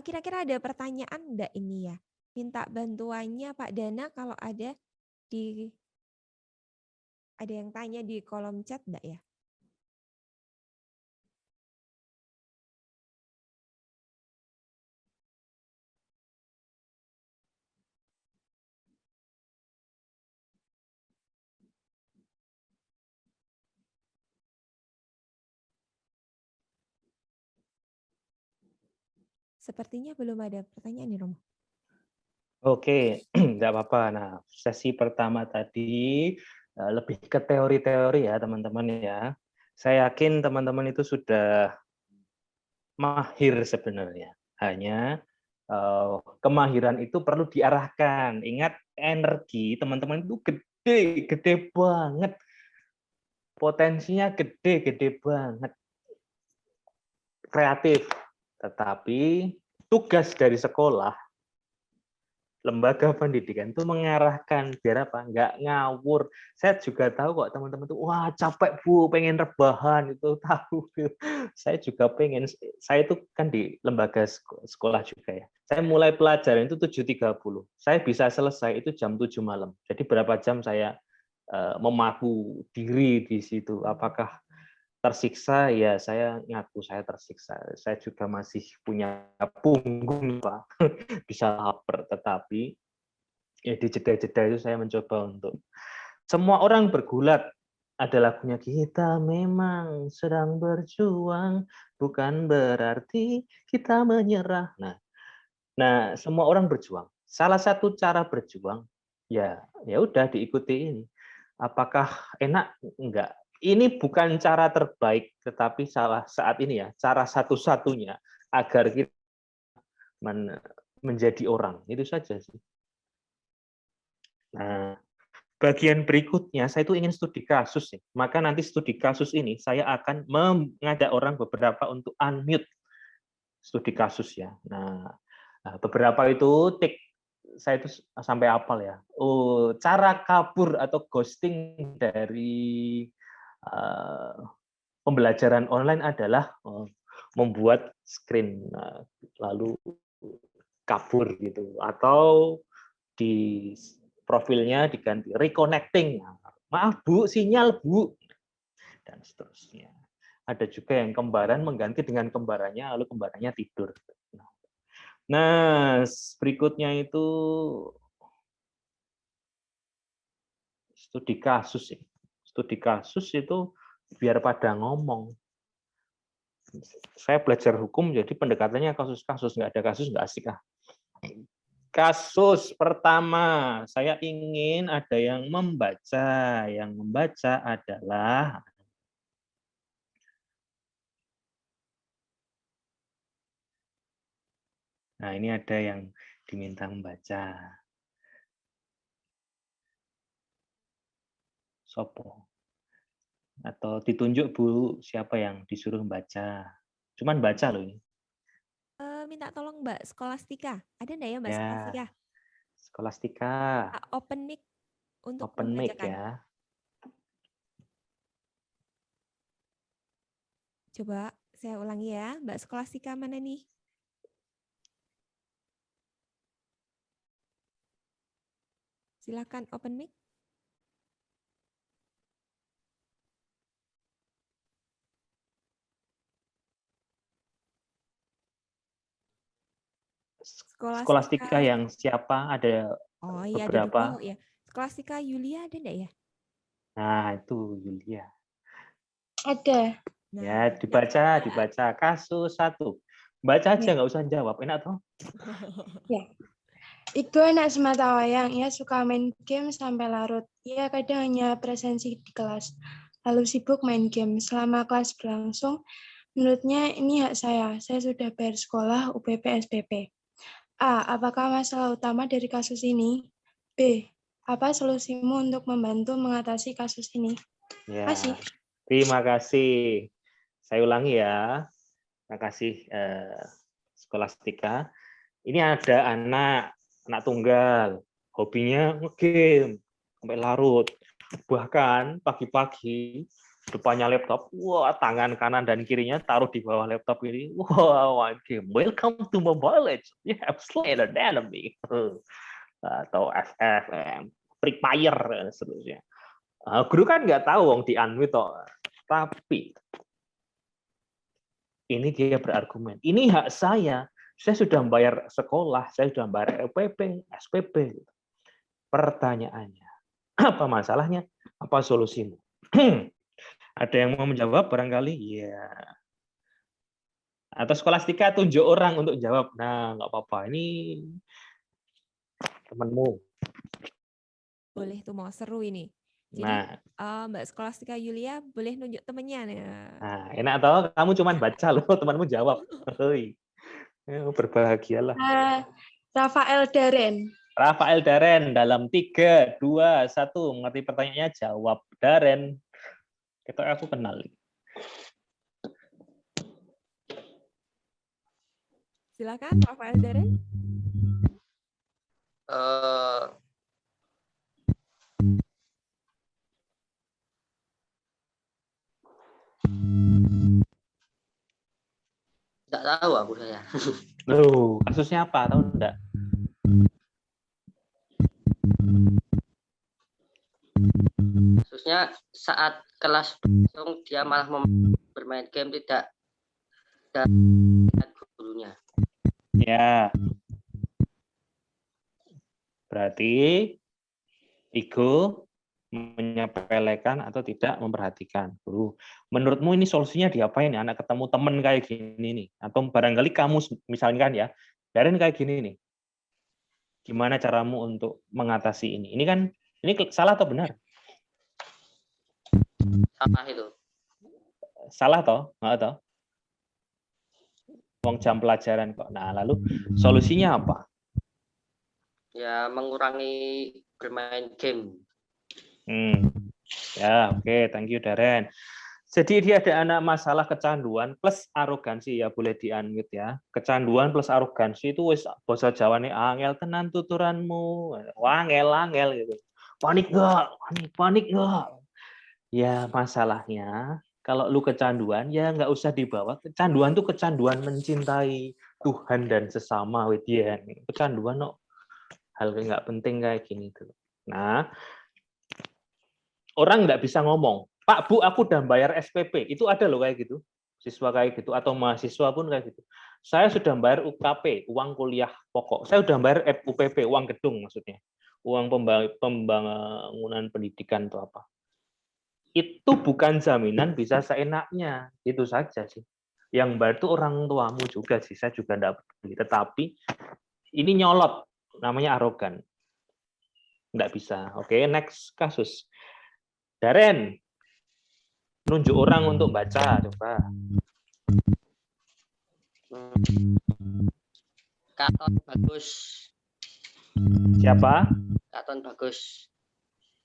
Speaker 1: kira-kira ada pertanyaan enggak ini ya? Minta bantuannya Pak Dana kalau di ada yang tanya di kolom chat enggak ya? Sepertinya belum ada pertanyaan nih Romo.
Speaker 2: Oke, nggak apa-apa. Nah, sesi pertama tadi lebih ke teori-teori ya, teman-teman ya. Saya yakin teman-teman itu sudah mahir sebenarnya. Hanya kemahiran itu perlu diarahkan. Ingat, energi teman-teman itu gede, gede banget. Potensinya gede, gede banget. Kreatif. Tetapi tugas dari sekolah, lembaga pendidikan itu mengarahkan biar apa? Nggak ngawur. Saya juga tahu kok teman-teman tuh, wah capek Bu, pengen rebahan itu tahu. Saya juga pengen. Saya itu kan di lembaga sekolah juga ya. Saya mulai pelajaran itu 7.30. Saya bisa selesai itu jam 7 malam. Jadi berapa jam saya memaku diri di situ. Apakah tersiksa? Ya saya ngaku saya tersiksa. Saya juga masih punya punggung Pak. Bisa lapar, tetapi ya di jeda-jeda itu saya mencoba untuk semua orang bergulat. Ada lagunya, kita memang sedang berjuang, bukan berarti kita menyerah. Nah, semua orang berjuang. Salah satu cara berjuang, ya udah diikuti ini. Apakah enak? Enggak. Ini bukan cara terbaik, tetapi saat ini ya, cara satu-satunya agar kita menjadi orang. Itu saja sih. Nah, bagian berikutnya saya itu ingin studi kasus ya. Maka nanti studi kasus ini saya akan mengajak orang beberapa untuk unmute studi kasus ya. Nah, beberapa itu saya itu sampai apal ya. Oh, cara kabur atau ghosting dari pembelajaran online adalah membuat screen lalu kabur gitu, atau di profilnya diganti reconnecting. Maaf Bu, sinyal Bu, dan seterusnya. Ada juga yang kembaran mengganti dengan kembarannya, lalu kembarannya tidur. Nah, berikutnya itu studi kasus. studi kasus itu biar pada ngomong. Saya belajar hukum, jadi pendekatannya kasus-kasus, nggak ada kasus nggak asik ah. Kasus pertama, saya ingin ada yang membaca. Yang membaca adalah, nah ini ada yang diminta membaca. Sopo. Atau ditunjuk Bu, siapa yang disuruh membaca. Cuman baca loh ini.
Speaker 1: Minta tolong Mbak Skolastika. Ada enggak ya Mbak
Speaker 2: Ya,
Speaker 1: Skolastika?
Speaker 2: Skolastika.
Speaker 1: Open mic untuk
Speaker 2: Open mic
Speaker 1: membacakan.
Speaker 2: ya.
Speaker 1: Coba saya ulangi ya. Mbak Skolastika mana nih? Silakan open mic.
Speaker 2: Skolastika
Speaker 1: Skolastika.
Speaker 2: yang siapa? Ada
Speaker 1: Oh iya ada
Speaker 2: beberapa.
Speaker 1: oh ya. Skolastika Yulia ada enggak ya?
Speaker 2: Nah, itu Yulia.
Speaker 3: Ada.
Speaker 1: Nah,
Speaker 2: Ya, dibaca. Kasus 1. Baca aja,
Speaker 3: Ya.
Speaker 2: nggak usah jawab. Enak toh?
Speaker 3: Ya. Iku anak semata wayang, ia suka main game sampai larut. Ia kadang hanya presensi di kelas, lalu sibuk main game. Selama kelas berlangsung, menurutnya ini hak saya sudah bayar sekolah UPP SPP. A. Apakah masalah utama dari kasus ini? B. Apa solusimu untuk membantu mengatasi kasus ini?
Speaker 2: Ya,
Speaker 3: Kasih.
Speaker 2: terima kasih. Saya ulangi ya. Terima kasih Skolastika. Ini ada anak tunggal, hobinya ngegame sampai larut. Bahkan pagi-pagi depannya laptop, wah tangan kanan dan kirinya taruh di bawah laptop ini. Wah, game. Welcome to Mobile Legends. You have slain an enemy. Atau FF, Free Fire dan seterusnya. Guru kan nggak tahu wong di unmute toh. Tapi ini dia berargumen. Ini hak saya. Saya sudah membayar sekolah, saya sudah membayar LPP, SPP. Pertanyaannya, apa masalahnya? Apa solusimu? Ada yang mau menjawab barangkali? Iya. Atau Skolastika tunjuk orang untuk jawab. Nah, nggak apa-apa. Ini temanmu.
Speaker 1: boleh tuh mau seru ini. Jadi
Speaker 2: Nah,
Speaker 1: Mbak Skolastika Yulia boleh nunjuk temennya nih.
Speaker 2: enak toh? Kamu cuman baca loh, temanmu jawab. Hei. Berbahagialah.
Speaker 3: Rafael Daren.
Speaker 2: Rafael Daren dalam 3, 2, 1 mengerti pertanyaannya jawab. Daren. Itu aku kenal.
Speaker 1: Silakan Rafael Daren.
Speaker 4: Nggak tahu aku saya.
Speaker 2: Loh, kasusnya apa? Tahu enggak?
Speaker 4: Khususnya saat kelas berlangsung dia malah bermain game tidak dengan gurunya.
Speaker 2: Ya. Berarti ego menyepelekan atau tidak memperhatikan guru. Menurutmu ini solusinya diapain? Anak ketemu temen kayak gini nih, atau barangkali kamu misalnya kan ya, Daren kayak gini nih. Gimana caramu untuk mengatasi ini? Ini kan ini salah atau benar?
Speaker 4: Salah itu.
Speaker 2: Salah toh? Nggak toh? Wong jam pelajaran kok. Nah, lalu solusinya apa?
Speaker 4: Ya mengurangi bermain game.
Speaker 2: Ya, oke, thank you Daren. Jadi dia ada anak masalah kecanduan plus arogansi ya, boleh di-unmute ya. Kecanduan plus arogansi itu wis basa Jawane angel tenan tuturanmu. Angel gitu. Panik enggak? Panik enggak? Ya, masalahnya kalau lu kecanduan ya nggak usah dibawa. Kecanduan tuh kecanduan mencintai Tuhan dan sesama Widya. Kecanduan no, hal nggak penting kayak gini tuh. Nah, orang nggak bisa ngomong, Pak, Bu, aku udah bayar SPP. Itu ada loh kayak gitu. Siswa kayak gitu, atau mahasiswa pun kayak gitu. Saya sudah bayar UKP, uang kuliah pokok. Saya sudah bayar UPP, uang gedung maksudnya. Uang pembangunan pendidikan atau apa. itu bukan jaminan bisa seenaknya, itu saja sih. Yang bayar itu orang tuamu juga sih, saya juga enggak peduli. Tetapi ini nyolot, namanya arogan. Enggak bisa. Oke, next kasus. Daren, nunjuk orang untuk baca, coba.
Speaker 4: Katon bagus.
Speaker 2: Siapa?
Speaker 4: Katon bagus.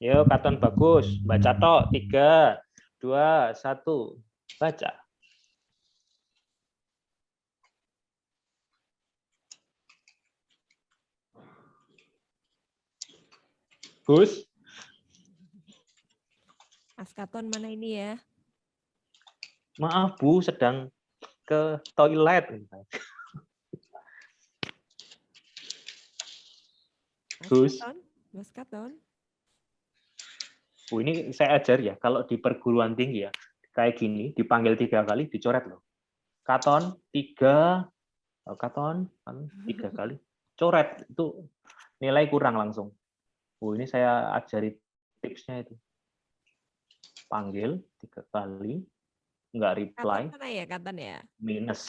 Speaker 2: Yo, Katon bagus. Baca tok. 3, 2, 1. Baca. Gus,
Speaker 1: Mas Katon mana ini ya?
Speaker 2: maaf Bu, sedang ke toilet.
Speaker 1: Mas
Speaker 2: Gus,
Speaker 1: Katon? Mas Katon?
Speaker 2: Bu, ini saya ajar ya, kalau di perguruan tinggi ya, kayak gini, dipanggil 3 kali, dicoret loh. Katon, 3, Katon, 3 kali, coret, itu nilai kurang langsung. Bu, ini saya ajari tipsnya itu. Panggil 3 kali, nggak reply,
Speaker 1: Katon mana ya? Katon ya?
Speaker 2: minus.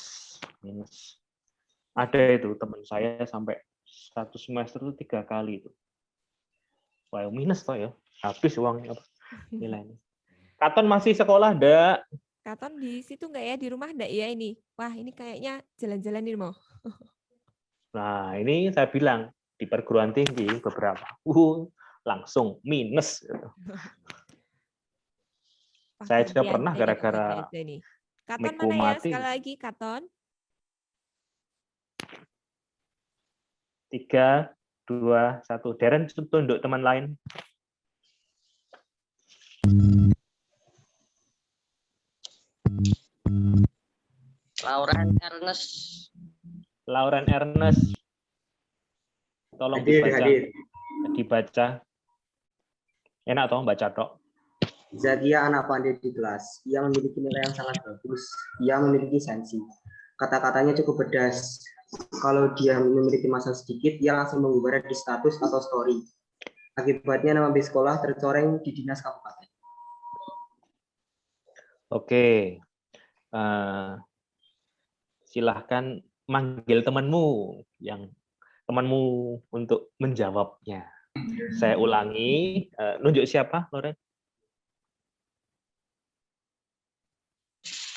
Speaker 2: Ada itu teman saya sampai 1 semester itu 3 kali itu. Wah, minus toh ya. Habis uangnya nilainya. Katon masih sekolah enggak?
Speaker 1: Katon di situ nggak ya? Di rumah nggak ya ini? Wah, ini kayaknya jalan-jalan ini mau.
Speaker 2: Nah, ini saya bilang di perguruan tinggi beberapa. Langsung minus.
Speaker 1: Wah,
Speaker 2: Saya juga
Speaker 1: gantian.
Speaker 2: pernah
Speaker 1: Saya nggak
Speaker 2: gara-gara
Speaker 1: baca-baca ini. Katon
Speaker 2: mic-ku
Speaker 1: mana ya?
Speaker 2: mati.
Speaker 1: Sekali lagi, Katon.
Speaker 2: 3, 2, 1. Daren tunduk teman lain.
Speaker 4: Lauren Ernest.
Speaker 2: Lauren Ernest. Tolong dibaca. Enak toh baca tok.
Speaker 5: Zakia anak pandai di kelas. Ia memiliki nilai yang sangat bagus. Ia memiliki sensi. Kata-katanya cukup pedas. Kalau dia memiliki masa sedikit, ia langsung mengumbar di status atau story. Akibatnya nama bis sekolah tercoreng di dinas kabupaten.
Speaker 2: Oke. Silahkan manggil temanmu untuk menjawabnya. Saya ulangi. Nunjuk siapa, Loren?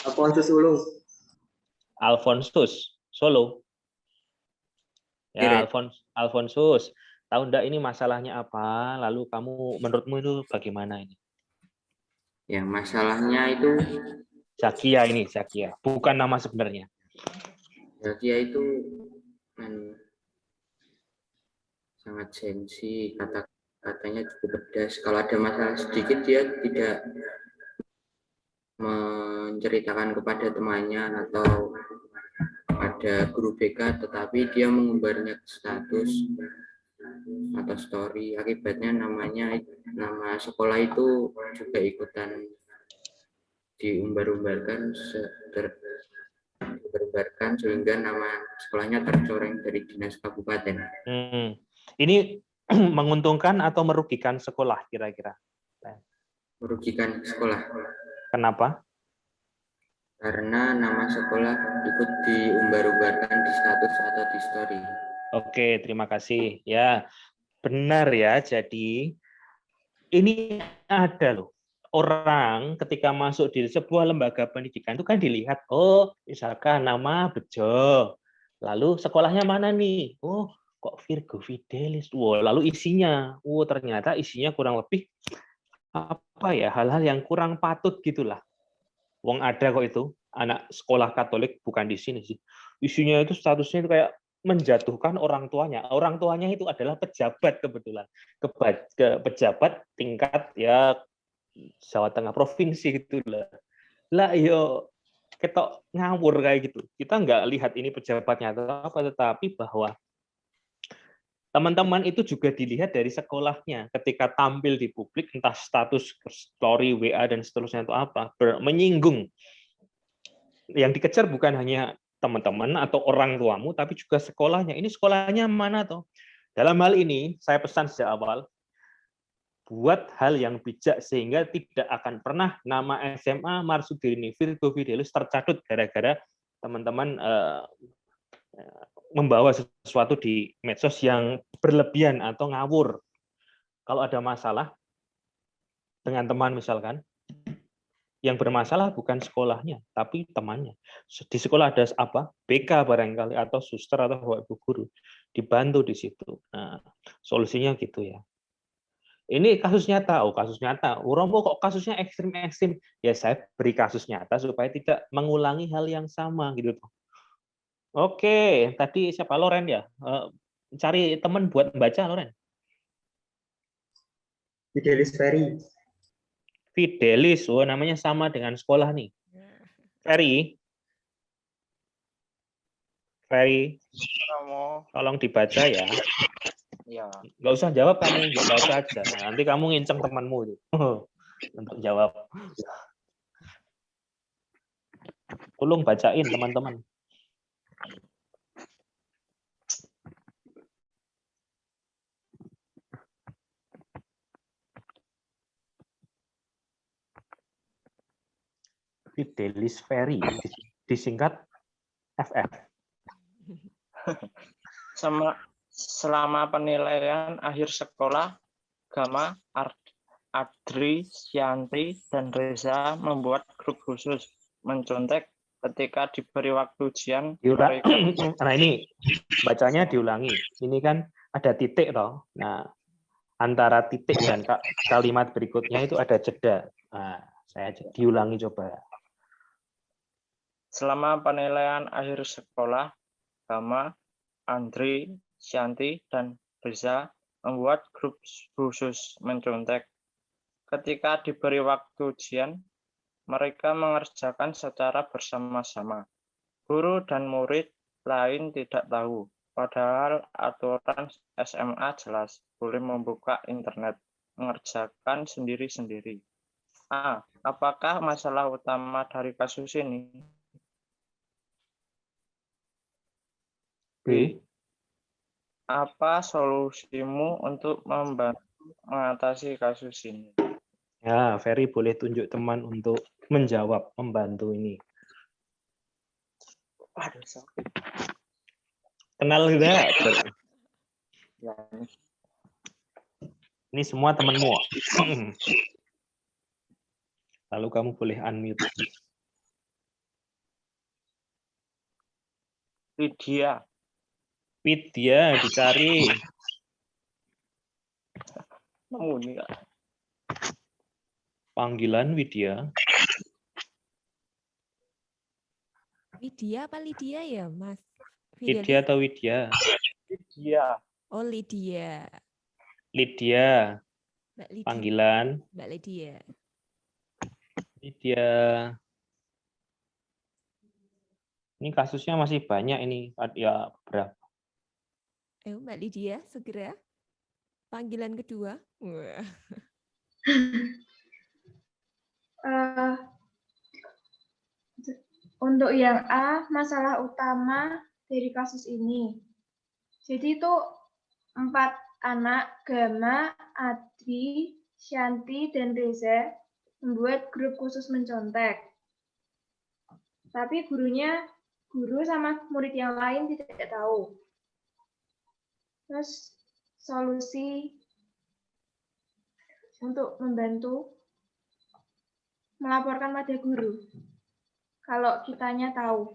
Speaker 5: Alfonsus Ulung.
Speaker 2: Alfonsus Solo. Ya, Alfonsus. Tahu enggak ini masalahnya apa? Lalu kamu menurutmu itu bagaimana ini?
Speaker 5: Ya, masalahnya itu
Speaker 2: Zakia, bukan nama sebenarnya.
Speaker 5: Zakia itu sangat sensi, kata-katanya cukup pedas. Kalau ada masalah sedikit dia tidak menceritakan kepada temannya atau ada guru BK, tetapi dia mengumbarnya ke status atau story. Akibatnya nama sekolah itu juga ikutan diumbar-umbarkan sehingga nama sekolahnya tercoreng dari dinas kabupaten.
Speaker 2: Ini menguntungkan atau merugikan sekolah kira-kira?
Speaker 5: Merugikan sekolah.
Speaker 2: Kenapa?
Speaker 5: Karena nama sekolah ikut diumbar-umbarkan di status atau di story.
Speaker 2: Oke, terima kasih. Ya, benar ya. Jadi ini ada loh. Orang ketika masuk di sebuah lembaga pendidikan itu kan dilihat, oh, misalkan nama Bejo. Lalu sekolahnya mana nih? Oh, kok Virgo Fidelis. Wow, lalu isinya, ternyata isinya kurang lebih apa ya, hal-hal yang kurang patut gitulah. Wong ada kok itu anak sekolah Katolik, bukan di sini sih. Isinya itu statusnya itu kayak menjatuhkan orang tuanya. Orang tuanya itu adalah pejabat kebetulan. Pejabat tingkat ya Jawa Tengah provinsi gitulah. Lah yo ketok ngawur kayak gitu. Kita nggak lihat ini pejabatnya atau apa, tetapi bahwa teman-teman itu juga dilihat dari sekolahnya ketika tampil di publik, entah status story WA dan seterusnya itu apa, menyinggung. Yang dikejar bukan hanya teman-teman atau orang tuamu, tapi juga sekolahnya. Ini sekolahnya mana toh? Dalam hal ini saya pesan sejak awal, buat hal yang bijak sehingga tidak akan pernah nama SMA Marsudini Virgo Fidelis tercatut gara-gara teman-teman membawa sesuatu di medsos yang berlebihan atau ngawur. Kalau ada masalah dengan teman misalkan, yang bermasalah bukan sekolahnya, tapi temannya. Di sekolah ada apa? BK barangkali, atau suster, atau ibu guru. Dibantu di situ. Nah, solusinya gitu ya. Ini kasus nyata. Oh, kasus nyata. Romo kok kasusnya ekstrim-ekstrim? Ya, saya beri kasus nyata supaya tidak mengulangi hal yang sama. Gitu. Oke, tadi siapa? Loren ya? Cari teman buat membaca, Loren.
Speaker 5: Fidelis Ferry.
Speaker 2: Fidelis, oh namanya sama dengan sekolah nih. Ferry, tolong dibaca ya.
Speaker 6: Ya.
Speaker 2: Nggak usah jawab, kamu baca aja. Nah, nanti kamu nginceng temanmu itu untuk jawab. Tolong bacain teman-teman. Fidelis Ferry, disingkat FF.
Speaker 6: Selama penilaian akhir sekolah, Gama, Adri, Syanti, dan Reza membuat grup khusus mencontek ketika diberi waktu ujian.
Speaker 2: Nah ini bacanya diulangi. Ini kan ada titik toh. Nah antara titik dan kalimat berikutnya itu ada jeda. Nah, saya diulangi coba.
Speaker 6: Selama penilaian akhir sekolah, Gama, Andri, Syanti, dan Reza membuat grup khusus mencontek. Ketika diberi waktu ujian, mereka mengerjakan secara bersama-sama. Guru dan murid lain tidak tahu, padahal aturan SMA jelas, boleh membuka internet, mengerjakan sendiri-sendiri. Apakah masalah utama dari kasus ini?
Speaker 2: B.
Speaker 6: Apa solusimu untuk membantu mengatasi kasus ini?
Speaker 2: Ya, Ferry boleh tunjuk teman untuk menjawab, membantu ini. Kenal tidak?
Speaker 6: Ya.
Speaker 2: Ini semua temanmu. Lalu kamu boleh unmute. Widya dicari. Panggilan Widya.
Speaker 1: Widya apa Lydia ya, Mas?
Speaker 2: Widya atau Widya?
Speaker 6: Lydia.
Speaker 1: Oh, Lydia.
Speaker 2: Lydia.
Speaker 1: Mbak Lydia.
Speaker 2: Panggilan.
Speaker 1: Mbak Lydia.
Speaker 2: Lydia. Ini kasusnya masih banyak ini. Ya, berapa?
Speaker 1: Ayo Mbak Lydia, segera. Panggilan kedua.
Speaker 7: Untuk yang A, masalah utama dari kasus ini. Jadi itu 4 anak, Gama, Adri, Syanti, dan Reza membuat grup khusus mencontek. Tapi guru sama murid yang lain tidak tahu. Terus solusi untuk membantu melaporkan pada guru kalau kitanya tahu.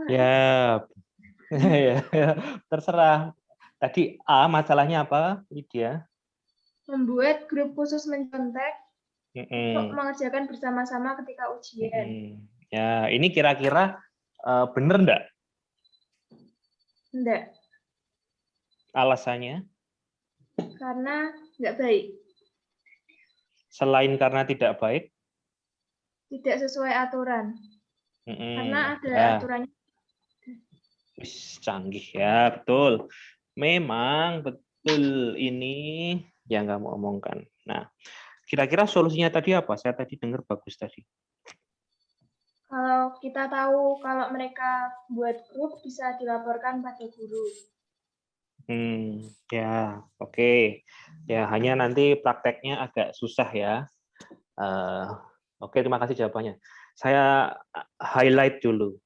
Speaker 2: Ya, terserah. Tadi A masalahnya apa, Lydia?
Speaker 7: Membuat grup khusus mencontek untuk mengerjakan bersama-sama ketika ujian.
Speaker 2: Ya, ini kira-kira benar enggak?
Speaker 7: Enggak.
Speaker 2: Alasannya?
Speaker 7: Karena enggak baik.
Speaker 2: Selain karena tidak baik?
Speaker 7: Tidak sesuai aturan. Karena ada aturannya.
Speaker 2: Canggih ya, betul. Memang betul ini yang kamu omongkan. Nah, kira-kira solusinya tadi apa? Saya tadi dengar bagus tadi.
Speaker 7: Kalau kita tahu kalau mereka buat grup bisa dilaporkan pada guru.
Speaker 2: Ya, oke. Ya, hanya nanti prakteknya agak susah ya. Oke, terima kasih jawabannya. Saya highlight dulu.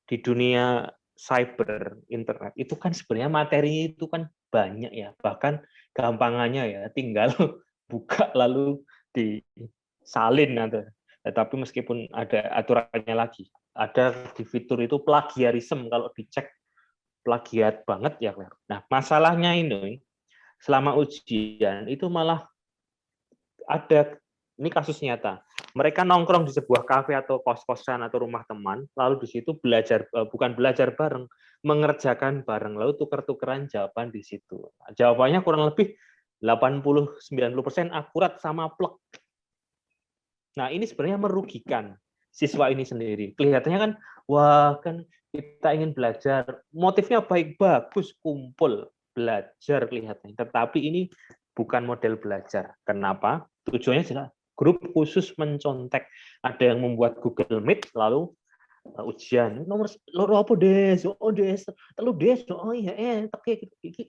Speaker 2: Di dunia cyber, internet, itu kan sebenarnya materinya itu kan banyak ya. Bahkan gampangannya ya, tinggal buka lalu disalin. Tetapi meskipun ada aturannya lagi. Ada di fitur itu plagiarisme, kalau dicek plagiat banget ya. Nah, masalahnya ini selama ujian itu malah ada, ini kasus nyata. Mereka nongkrong di sebuah kafe atau kos-kosan atau rumah teman, lalu di situ belajar, bukan belajar bareng, mengerjakan bareng, lalu tuker-tukeran jawaban di situ. Jawabannya kurang lebih 80-90% akurat sama plek. Nah, ini sebenarnya merugikan siswa ini sendiri. Kelihatannya kan, wah kan kita ingin belajar, motifnya baik, bagus, kumpul, belajar kelihatannya. Tetapi ini bukan model belajar. Kenapa? Tujuannya jelas, grup khusus mencontek. Ada yang membuat Google Meet, lalu ujian. Nomor apa des? Oh des, telu des. Oh iya,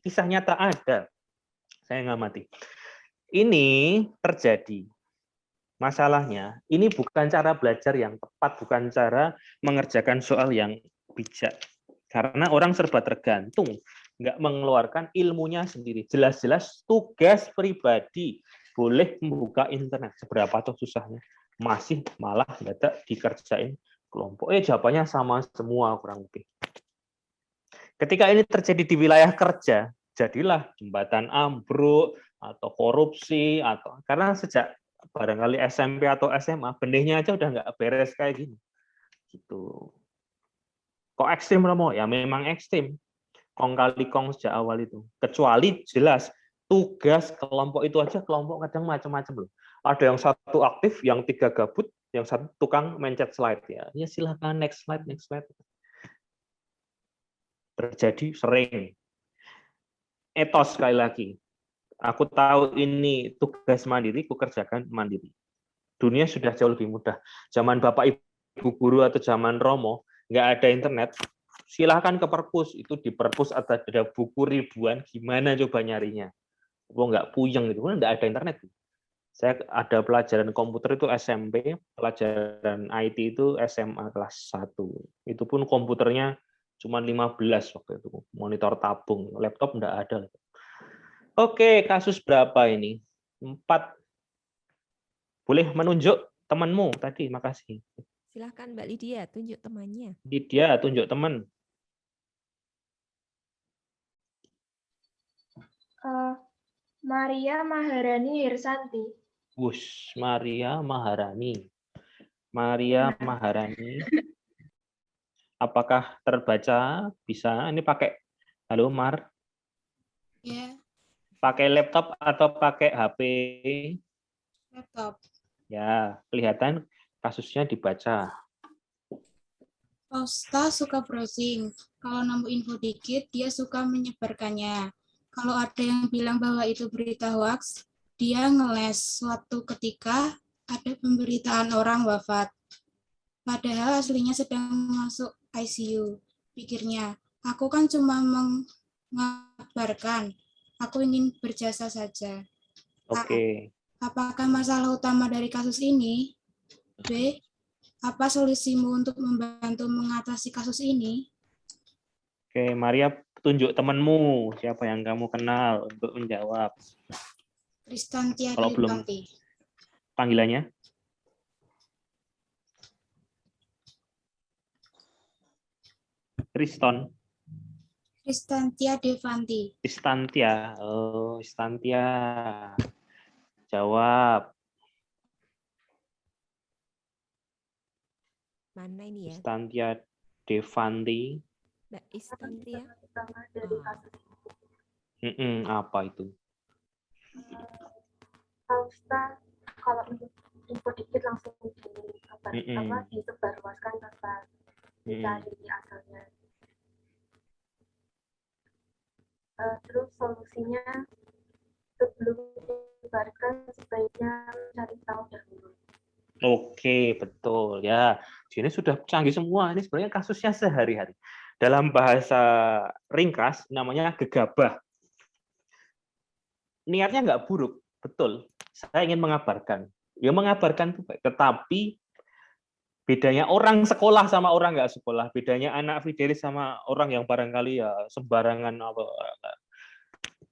Speaker 2: kisah nyata ada. Saya ngamati. Ini terjadi. Masalahnya, ini bukan cara belajar yang tepat, bukan cara mengerjakan soal yang bijak. Karena orang serba tergantung, nggak mengeluarkan ilmunya sendiri. Jelas-jelas tugas pribadi, boleh membuka internet, seberapa tuh susahnya. Masih malah nggak dikerjain kelompok. Jawabannya sama semua kurang lebih. Ketika ini terjadi di wilayah kerja, jadilah jembatan ambruk, atau korupsi, atau karena sejak barangkali SMP atau SMA, benihnya aja udah nggak beres kayak gini. Gitu. Kok ekstrim Romo? Ya memang ekstrim. Kong kali kong sejak awal itu. Kecuali jelas tugas kelompok itu aja, kelompok kadang macam-macam loh. Ada yang satu aktif, yang 3 gabut, yang satu tukang mencet slide ya. Ya silakan next slide, next slide. Terjadi sering. Etos sekali lagi. Aku tahu ini tugas mandiri, aku kerjakan mandiri. Dunia sudah jauh lebih mudah. Zaman Bapak Ibu guru atau zaman Romo, nggak ada internet, silahkan ke perpus. Itu di perpus ada buku ribuan, gimana coba nyarinya? Lo nggak puyeng gitu, nggak ada internet. Saya ada pelajaran komputer itu SMP, pelajaran IT itu SMA kelas 1. Itu pun komputernya cuma 15 waktu itu, monitor tabung, laptop nggak ada. Oke, kasus berapa ini? 4. Boleh menunjuk temanmu tadi, makasih.
Speaker 1: Silahkan Mbak Lydia, tunjuk temannya.
Speaker 2: Lydia, tunjuk teman.
Speaker 7: Maria Maharani Hirsanti.
Speaker 2: Wush, Maria Maharani. Maria Maharani. Apakah terbaca? Bisa. Ini pakai, halo Mar?
Speaker 8: Ya,
Speaker 2: Pakai laptop atau pakai HP?
Speaker 8: laptop.
Speaker 2: Ya, kelihatan kasusnya dibaca.
Speaker 8: Fausta suka browsing. Kalau nemu info dikit, dia suka menyebarkannya. Kalau ada yang bilang bahwa itu berita hoax, dia ngeles. Suatu ketika ada pemberitaan orang wafat. Padahal aslinya sedang masuk ICU. Pikirnya, aku kan cuma mengabarkan. Aku ingin berjasa saja.
Speaker 2: Oke.
Speaker 8: Apakah masalah utama dari kasus ini? B. Apa solusimu untuk membantu mengatasi kasus ini?
Speaker 2: Oke, Maria, tunjuk temanmu. Siapa yang kamu kenal untuk menjawab.
Speaker 8: Kristantia
Speaker 2: Kalau belum
Speaker 8: Devanti.
Speaker 2: panggilannya? Kriston.
Speaker 8: Kristantia Devanti.
Speaker 2: Istantia. Oh, Istantia. Jawab.
Speaker 1: Mana ini ya?
Speaker 2: Istantia Devanti.
Speaker 1: Mbak Istantia.
Speaker 2: Apa itu?
Speaker 9: Fausta kalau info dikit langsung disebarluaskan tanpa dicari asalnya. Terus solusinya sebelum disebarkan sebaiknya mencari tahu dahulu.
Speaker 2: Oke, betul ya. Ini sudah canggih semua. Ini sebenarnya kasusnya sehari-hari. Dalam bahasa ringkas namanya gegabah. Niatnya nggak buruk, betul. Saya ingin mengabarkan. Ya mengabarkan itu baik, tetapi bedanya orang sekolah sama orang nggak sekolah, bedanya anak Fidelis sama orang yang barangkali ya sembarangan apa,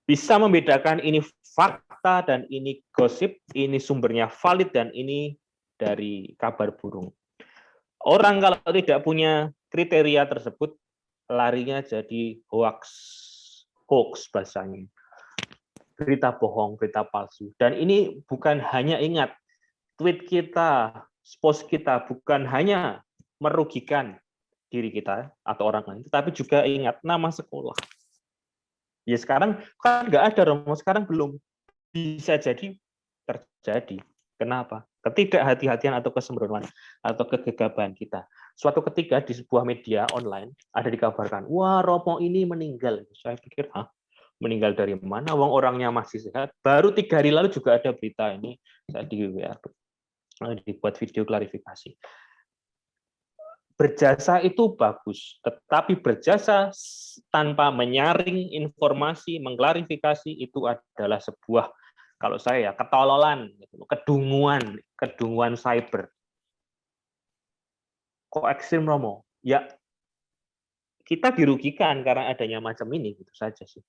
Speaker 2: bisa membedakan ini fakta dan ini gosip, ini sumbernya valid dan ini dari kabar burung. Orang kalau tidak punya kriteria tersebut, larinya jadi hoax bahasanya. Berita bohong, berita palsu. Dan ini bukan hanya, ingat, tweet kita, post kita bukan hanya merugikan diri kita atau orang lain, tetapi juga ingat nama sekolah. Ya sekarang kan nggak ada, Romo, sekarang belum. Bisa jadi terjadi. Kenapa? Ketidakhati-hatian atau kesembronoan atau kegegabahan kita. Suatu ketika di sebuah media online ada dikabarkan, wah Romo ini meninggal. Saya pikir, meninggal dari mana? Wong orangnya masih sehat. Baru 3 hari lalu juga ada berita ini. Saya di WA dibuat video klarifikasi. Berjasa itu bagus, tetapi berjasa tanpa menyaring informasi, mengklarifikasi itu adalah sebuah, kalau saya ya, ketololan, kedunguan cyber. Kok ekstrim, Romo? Ya, kita dirugikan karena adanya macam ini, gitu saja sih.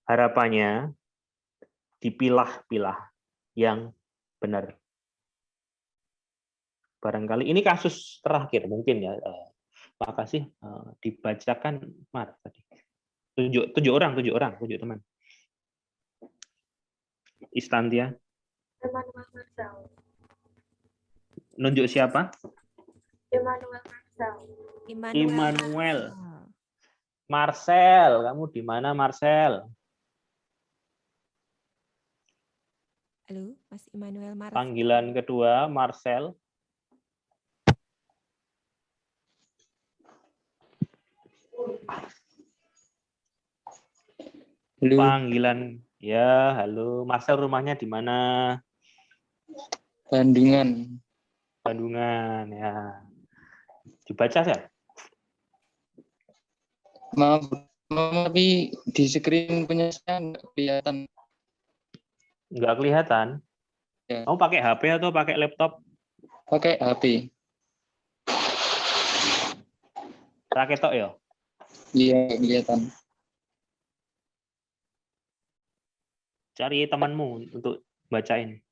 Speaker 2: Harapannya dipilah-pilah yang benar. Barangkali ini kasus terakhir mungkin ya. Makasih, dibacakan Mar tadi. Tunjuk orang, tunjuk teman. Istantia.
Speaker 9: Emmanuel Marcel.
Speaker 2: Nunjuk siapa?
Speaker 9: Emmanuel Marcel.
Speaker 2: Immanuel. Marcel, kamu di mana Marcel?
Speaker 1: Halo, Mas Immanuel Marcel.
Speaker 2: Panggilan kedua Marcel.
Speaker 10: Halo.
Speaker 2: Panggilan ya, halo Marcel, rumahnya di mana?
Speaker 10: Bandungan.
Speaker 2: Bandungan ya. Dibaca ya?
Speaker 10: Maaf, tapi di screen punya saya nggak kelihatan.
Speaker 2: Nggak kelihatan?
Speaker 10: Ya.
Speaker 2: Kamu pakai HP atau pakai laptop?
Speaker 10: Pakai HP.
Speaker 2: Raketok ya?
Speaker 10: Iya, kelihatan.
Speaker 2: Cari temanmu untuk bacain.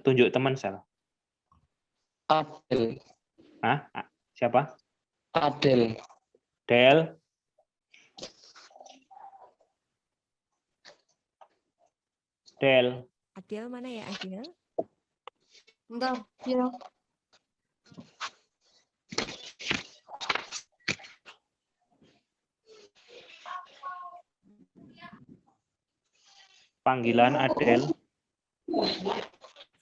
Speaker 2: Tunjuk teman Sel.
Speaker 10: Adel.
Speaker 2: Hah? Siapa?
Speaker 10: Adel.
Speaker 2: Del. Del.
Speaker 1: Adel mana ya, Adel?
Speaker 11: Bentar, ya.
Speaker 2: Panggilan Adel.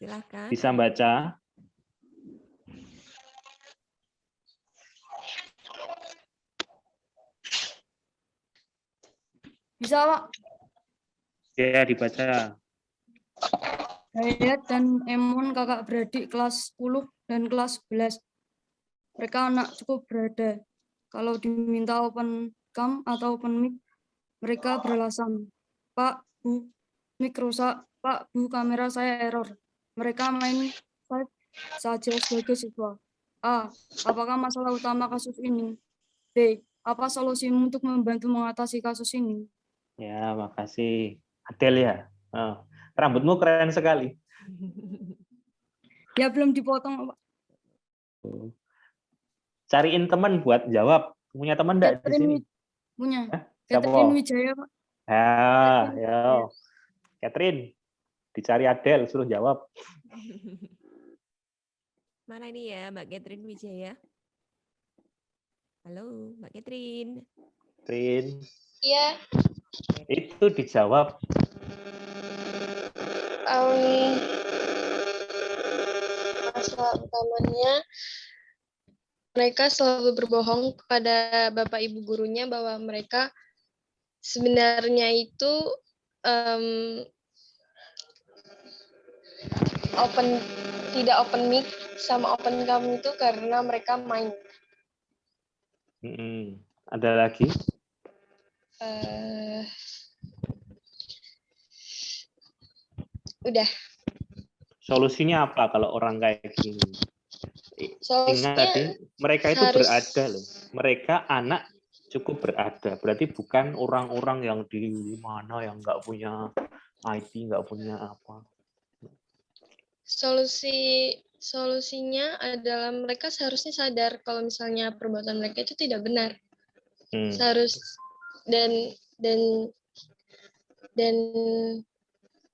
Speaker 1: Silakan.
Speaker 2: Bisa baca?
Speaker 11: Bisa, Pak.
Speaker 2: Ya, dibaca.
Speaker 11: Dayat dan Emon kakak beradik kelas 10 dan kelas 11. Mereka anak cukup berada. Kalau diminta open cam atau open mic, mereka beralasan, Pak, Bu, mic rusak, Pak, Bu, kamera saya error. Mereka main live saja sebagai siswa. A. Apakah masalah utama kasus ini? B. Apa solusimu untuk membantu mengatasi kasus ini?
Speaker 2: Ya, makasih. Adel ya. Oh, rambutmu keren sekali.
Speaker 11: Ya, belum dipotong, Pak.
Speaker 2: Cariin teman buat jawab. Punya teman enggak di sini?
Speaker 11: Punya.
Speaker 2: Siapa?
Speaker 11: Catherine Wijaya, Pak.
Speaker 2: Ya. Catherine, dicari Adel, suruh jawab.
Speaker 1: Mana ini ya, Mbak Catherine Wijaya? Halo, Mbak Catherine.
Speaker 2: Catherine.
Speaker 12: Iya.
Speaker 2: Itu dijawab.
Speaker 12: Masalah utamanya mereka selalu berbohong kepada bapak ibu gurunya bahwa mereka sebenarnya itu tidak open mic sama open cam itu karena mereka main.
Speaker 2: Ada lagi?
Speaker 12: Udah.
Speaker 2: Solusinya apa kalau orang kayak gini? Ingat tadi, mereka itu berada loh. Mereka anak cukup berada. Berarti bukan orang-orang yang di mana yang nggak punya IT, nggak punya apa.
Speaker 12: Solusinya adalah mereka seharusnya sadar kalau misalnya perbuatan mereka itu tidak benar. Dan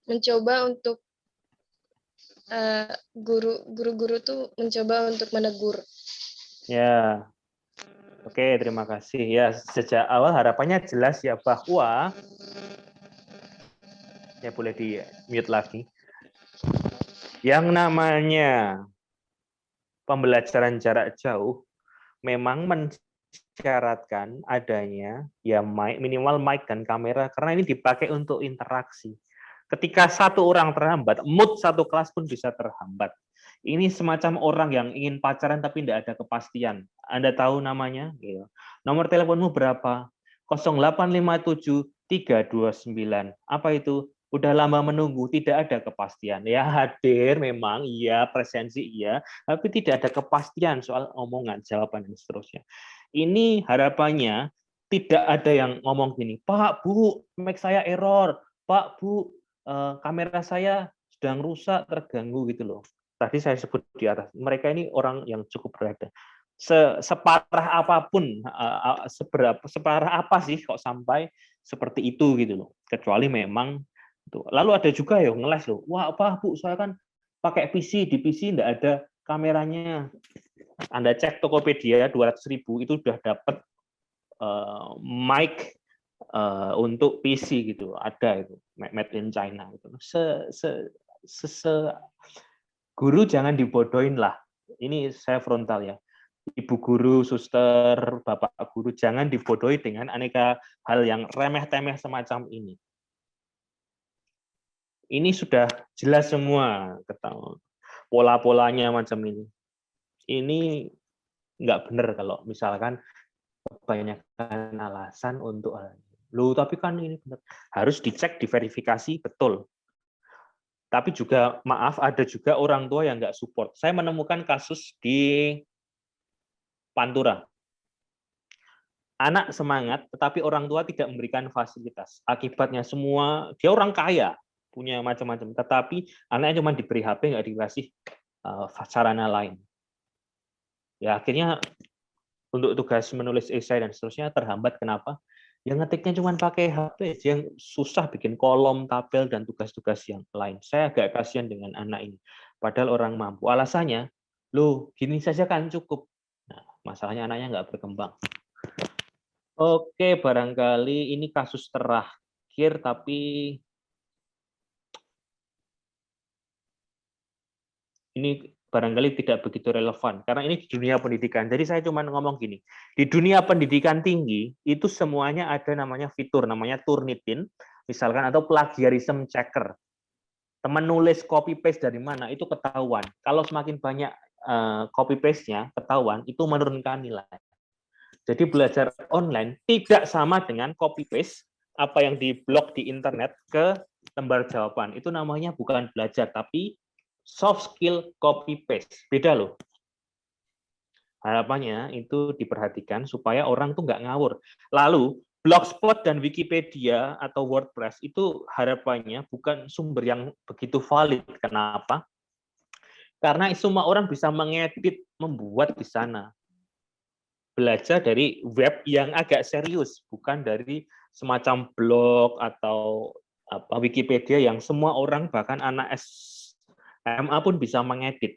Speaker 12: mencoba untuk guru-guru tuh mencoba untuk menegur.
Speaker 2: Ya, oke, terima kasih. Ya, sejak awal harapannya jelas ya bahwa ya boleh di mute lagi. Yang namanya pembelajaran jarak jauh memang mensyaratkan adanya ya minimal mic dan kamera karena ini dipakai untuk interaksi. Ketika satu orang terhambat, mood satu kelas pun bisa terhambat. Ini semacam orang yang ingin pacaran tapi tidak ada kepastian. Anda tahu namanya? Nomor teleponmu berapa? 0857329. Apa itu? Udah lama menunggu, tidak ada kepastian. Ya hadir memang, iya, presensi iya, tapi tidak ada kepastian soal omongan, jawaban, dan seterusnya. Ini harapannya tidak ada yang ngomong gini, Pak, Bu, mic saya error. Pak, Bu, kamera saya sedang rusak, terganggu gitu loh. Tadi saya sebut di atas, mereka ini orang yang cukup berada. Separah apapun, separah apa sih kok sampai seperti itu gitu loh. Kecuali memang itu. Lalu ada juga ya ngeles loh. Wah, apa Bu, saya kan pakai PC, di PC enggak ada kameranya. Anda cek Tokopedia 200.000 itu sudah dapat mic untuk PC gitu, ada itu made in China gitu. Guru jangan dibodohin lah. Ini saya frontal ya. Ibu guru, suster, bapak guru jangan dibodohi dengan aneka hal yang remeh-temeh semacam ini. Ini sudah jelas semua ketahuan pola-polanya macam ini. Ini nggak benar kalau misalkan kebanyakan alasan untuk loh, tapi kan ini benar. Harus dicek, diverifikasi betul. Tapi juga maaf, ada juga orang tua yang nggak support. Saya menemukan kasus di Pantura. Anak semangat, tetapi orang tua tidak memberikan fasilitas. Akibatnya semua, dia orang kaya, punya macam-macam. Tetapi anaknya cuma diberi HP, nggak dikasih sarana lain. Ya akhirnya untuk tugas menulis esai dan seterusnya terhambat. Kenapa? Yang ngetiknya cuma pakai HP, yang susah bikin kolom, tabel, dan tugas-tugas yang lain. Saya agak kasihan dengan anak ini. Padahal orang mampu. Alasannya, loh gini saja kan cukup. Nah, masalahnya anaknya nggak berkembang. Oke, barangkali ini kasus terakhir, tapi ini barangkali tidak begitu relevan karena ini di dunia pendidikan. Jadi saya cuma ngomong gini, di dunia pendidikan tinggi itu semuanya ada namanya fitur, namanya Turnitin, misalkan, atau plagiarism checker. Teman nulis copy paste dari mana itu ketahuan. Kalau semakin banyak copy paste-nya ketahuan, itu menurunkan nilai. Jadi belajar online tidak sama dengan copy paste apa yang di-blog di internet ke lembar jawaban. Itu namanya bukan belajar, tapi soft skill copy paste. Beda loh. Harapannya itu diperhatikan supaya orang tuh nggak ngawur. Lalu Blogspot dan Wikipedia atau WordPress itu harapannya bukan sumber yang begitu valid. Kenapa? Karena semua orang bisa mengedit, membuat di sana. Belajar dari web yang agak serius, bukan dari semacam blog atau Wikipedia yang semua orang, bahkan anak SMA pun bisa mengedit.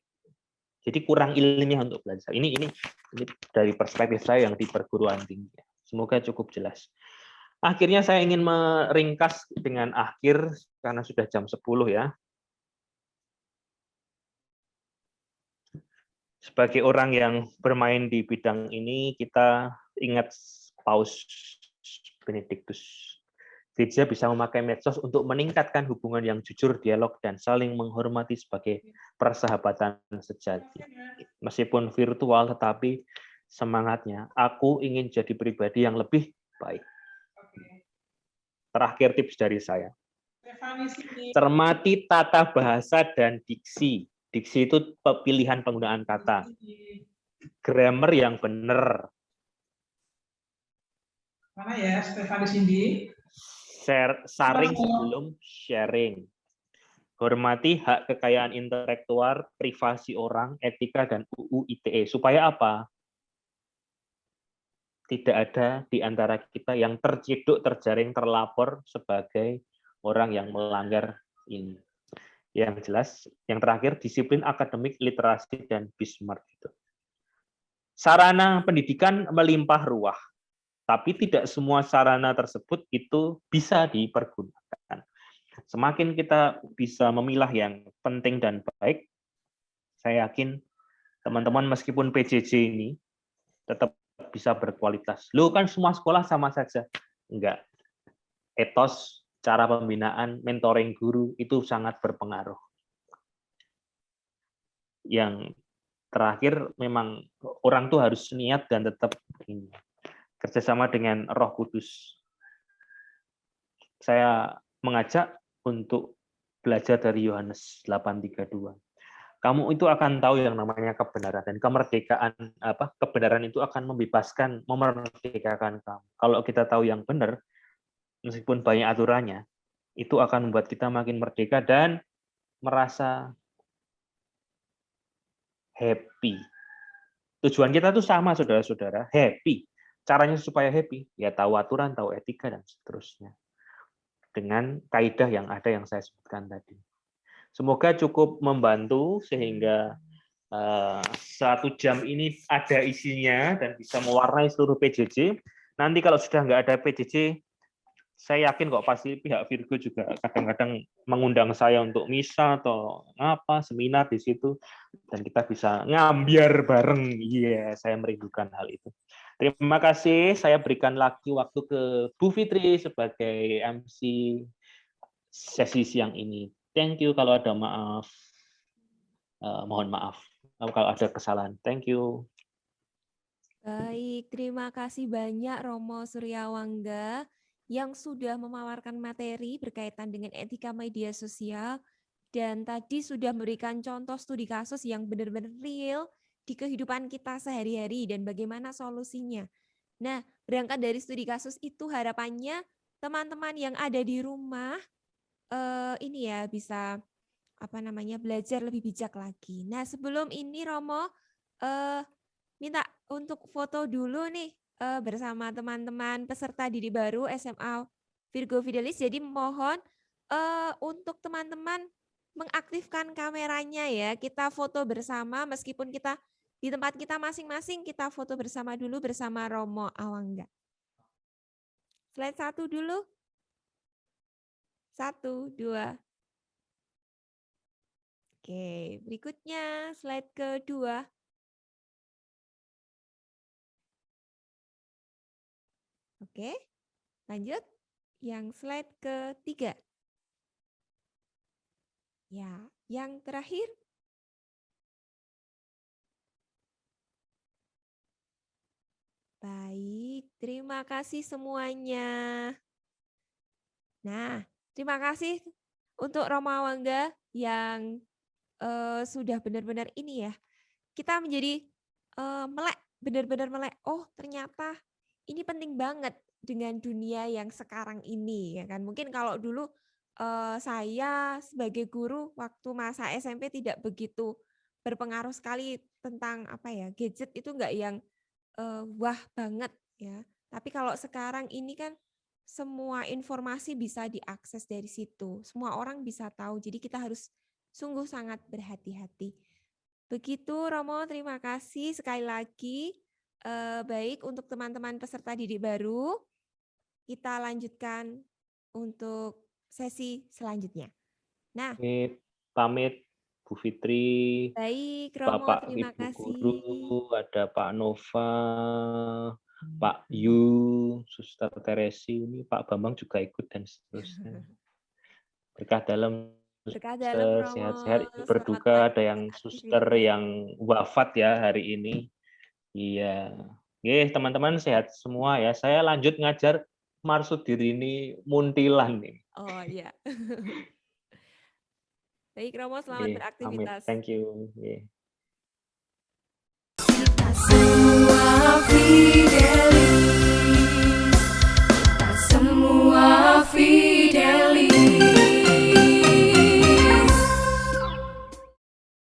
Speaker 2: Jadi kurang ilmiah untuk belajar. Ini dari perspektif saya yang di perguruan tinggi. Semoga cukup jelas. Akhirnya saya ingin meringkas dengan akhir karena sudah jam 10 ya. Sebagai orang yang bermain di bidang ini, kita ingat Paus Benedictus. Gereja bisa memakai medsos untuk meningkatkan hubungan yang jujur, dialog, dan saling menghormati sebagai persahabatan sejati. Meskipun virtual, tetapi semangatnya, aku ingin jadi pribadi yang lebih baik. Terakhir tips dari saya. Cermati tata bahasa dan diksi. Diksi itu pilihan penggunaan kata. Grammar yang benar.
Speaker 13: Mana ya, Stefani Cindy?
Speaker 2: Saring sebelum sharing. Hormati hak kekayaan intelektual, privasi orang, etika, dan UU ITE. Supaya apa? Tidak ada di antara kita yang terciduk, terjaring, terlapor sebagai orang yang melanggar ini. Yang jelas, yang terakhir, disiplin akademik, literasi, dan Bismarck. Sarana pendidikan melimpah ruah, tapi tidak semua sarana tersebut itu bisa dipergunakan. Semakin kita bisa memilah yang penting dan baik, saya yakin teman-teman meskipun PJJ ini tetap bisa berkualitas. Loh kan semua sekolah sama saja. Enggak. Etos, cara pembinaan, mentoring guru itu sangat berpengaruh. Yang terakhir memang orang tuh harus niat dan tetap ini, kerjasama dengan Roh Kudus. Saya mengajak untuk belajar dari Yohanes 8:32. Kamu itu akan tahu yang namanya kebenaran, dan kemerdekaan kebenaran itu akan membebaskan, memerdekakan kamu. Kalau kita tahu yang benar, meskipun banyak aturannya, itu akan membuat kita makin merdeka dan merasa happy. Tujuan kita tuh sama, saudara-saudara, happy. Caranya supaya happy, ya tahu aturan, tahu etika, dan seterusnya. Dengan kaidah yang ada yang saya sebutkan tadi. Semoga cukup membantu sehingga 1 jam ini ada isinya dan bisa mewarnai seluruh PJJ. Nanti kalau sudah nggak ada PJJ, saya yakin kok pasti pihak Virgo juga kadang-kadang mengundang saya untuk misa atau apa seminar di situ, dan kita bisa ngambiar bareng. Iya, saya merindukan hal itu. Terima kasih. Saya berikan lagi waktu ke Bu Fitri sebagai MC sesi siang ini. Thank you. Kalau ada maaf, mohon maaf. Kalau ada kesalahan, thank you.
Speaker 1: Baik, terima kasih banyak Romo Suryawangga yang sudah memaparkan materi berkaitan dengan etika media sosial dan tadi sudah memberikan contoh studi kasus yang benar-benar real di kehidupan kita sehari-hari dan bagaimana solusinya. Nah, berangkat dari studi kasus itu harapannya teman-teman yang ada di rumah ini ya bisa belajar lebih bijak lagi. Nah, sebelum ini Romo minta untuk foto dulu nih bersama teman-teman peserta didik baru SMA Virgo Fidelis. Jadi mohon untuk teman-teman mengaktifkan kameranya ya. Kita foto bersama meskipun kita di tempat kita masing-masing, kita foto bersama dulu bersama Romo Awangga. Slide 1 dulu. 1, 2. Oke, berikutnya slide kedua. Oke, lanjut. Yang slide ketiga. Ya, yang terakhir. Baik, terima kasih semuanya. Nah, terima kasih untuk Romo Awangga yang sudah benar-benar ini ya. Kita menjadi melek, benar-benar melek. Oh, ternyata ini penting banget dengan dunia yang sekarang ini ya kan. Mungkin kalau dulu saya sebagai guru waktu masa SMP tidak begitu berpengaruh sekali tentang gadget itu enggak yang wah banget ya. Tapi kalau sekarang ini kan semua informasi bisa diakses dari situ. Semua orang bisa tahu. Jadi kita harus sungguh sangat berhati-hati. Begitu Romo, terima kasih sekali lagi. Baik untuk teman-teman peserta didik baru, kita lanjutkan untuk sesi selanjutnya. Nah,
Speaker 2: pamit Bu Fitri,
Speaker 1: baik Romo,
Speaker 2: Bapak
Speaker 1: terima
Speaker 2: Ibu
Speaker 1: kasih.
Speaker 2: Guru, ada Pak Nova, Pak Yu, Suster Teresi, ini Pak Bambang juga ikut dan seterusnya. Berkah dalam
Speaker 1: Berkah dalam Romo.
Speaker 2: sehat-sehat,
Speaker 1: Selamat
Speaker 2: berduka ada yang
Speaker 1: lanjutkan
Speaker 2: suster
Speaker 1: aktivitas.
Speaker 2: yang wafat ya hari ini. Iya. Oke, teman-teman sehat semua ya. Saya lanjut ngajar Marsudirini Muntilan nih.
Speaker 1: Oh iya. Baik Romo, selamat
Speaker 2: Oke, amin.
Speaker 1: beraktivitas.
Speaker 2: Thank you. Oke.
Speaker 14: Kita semua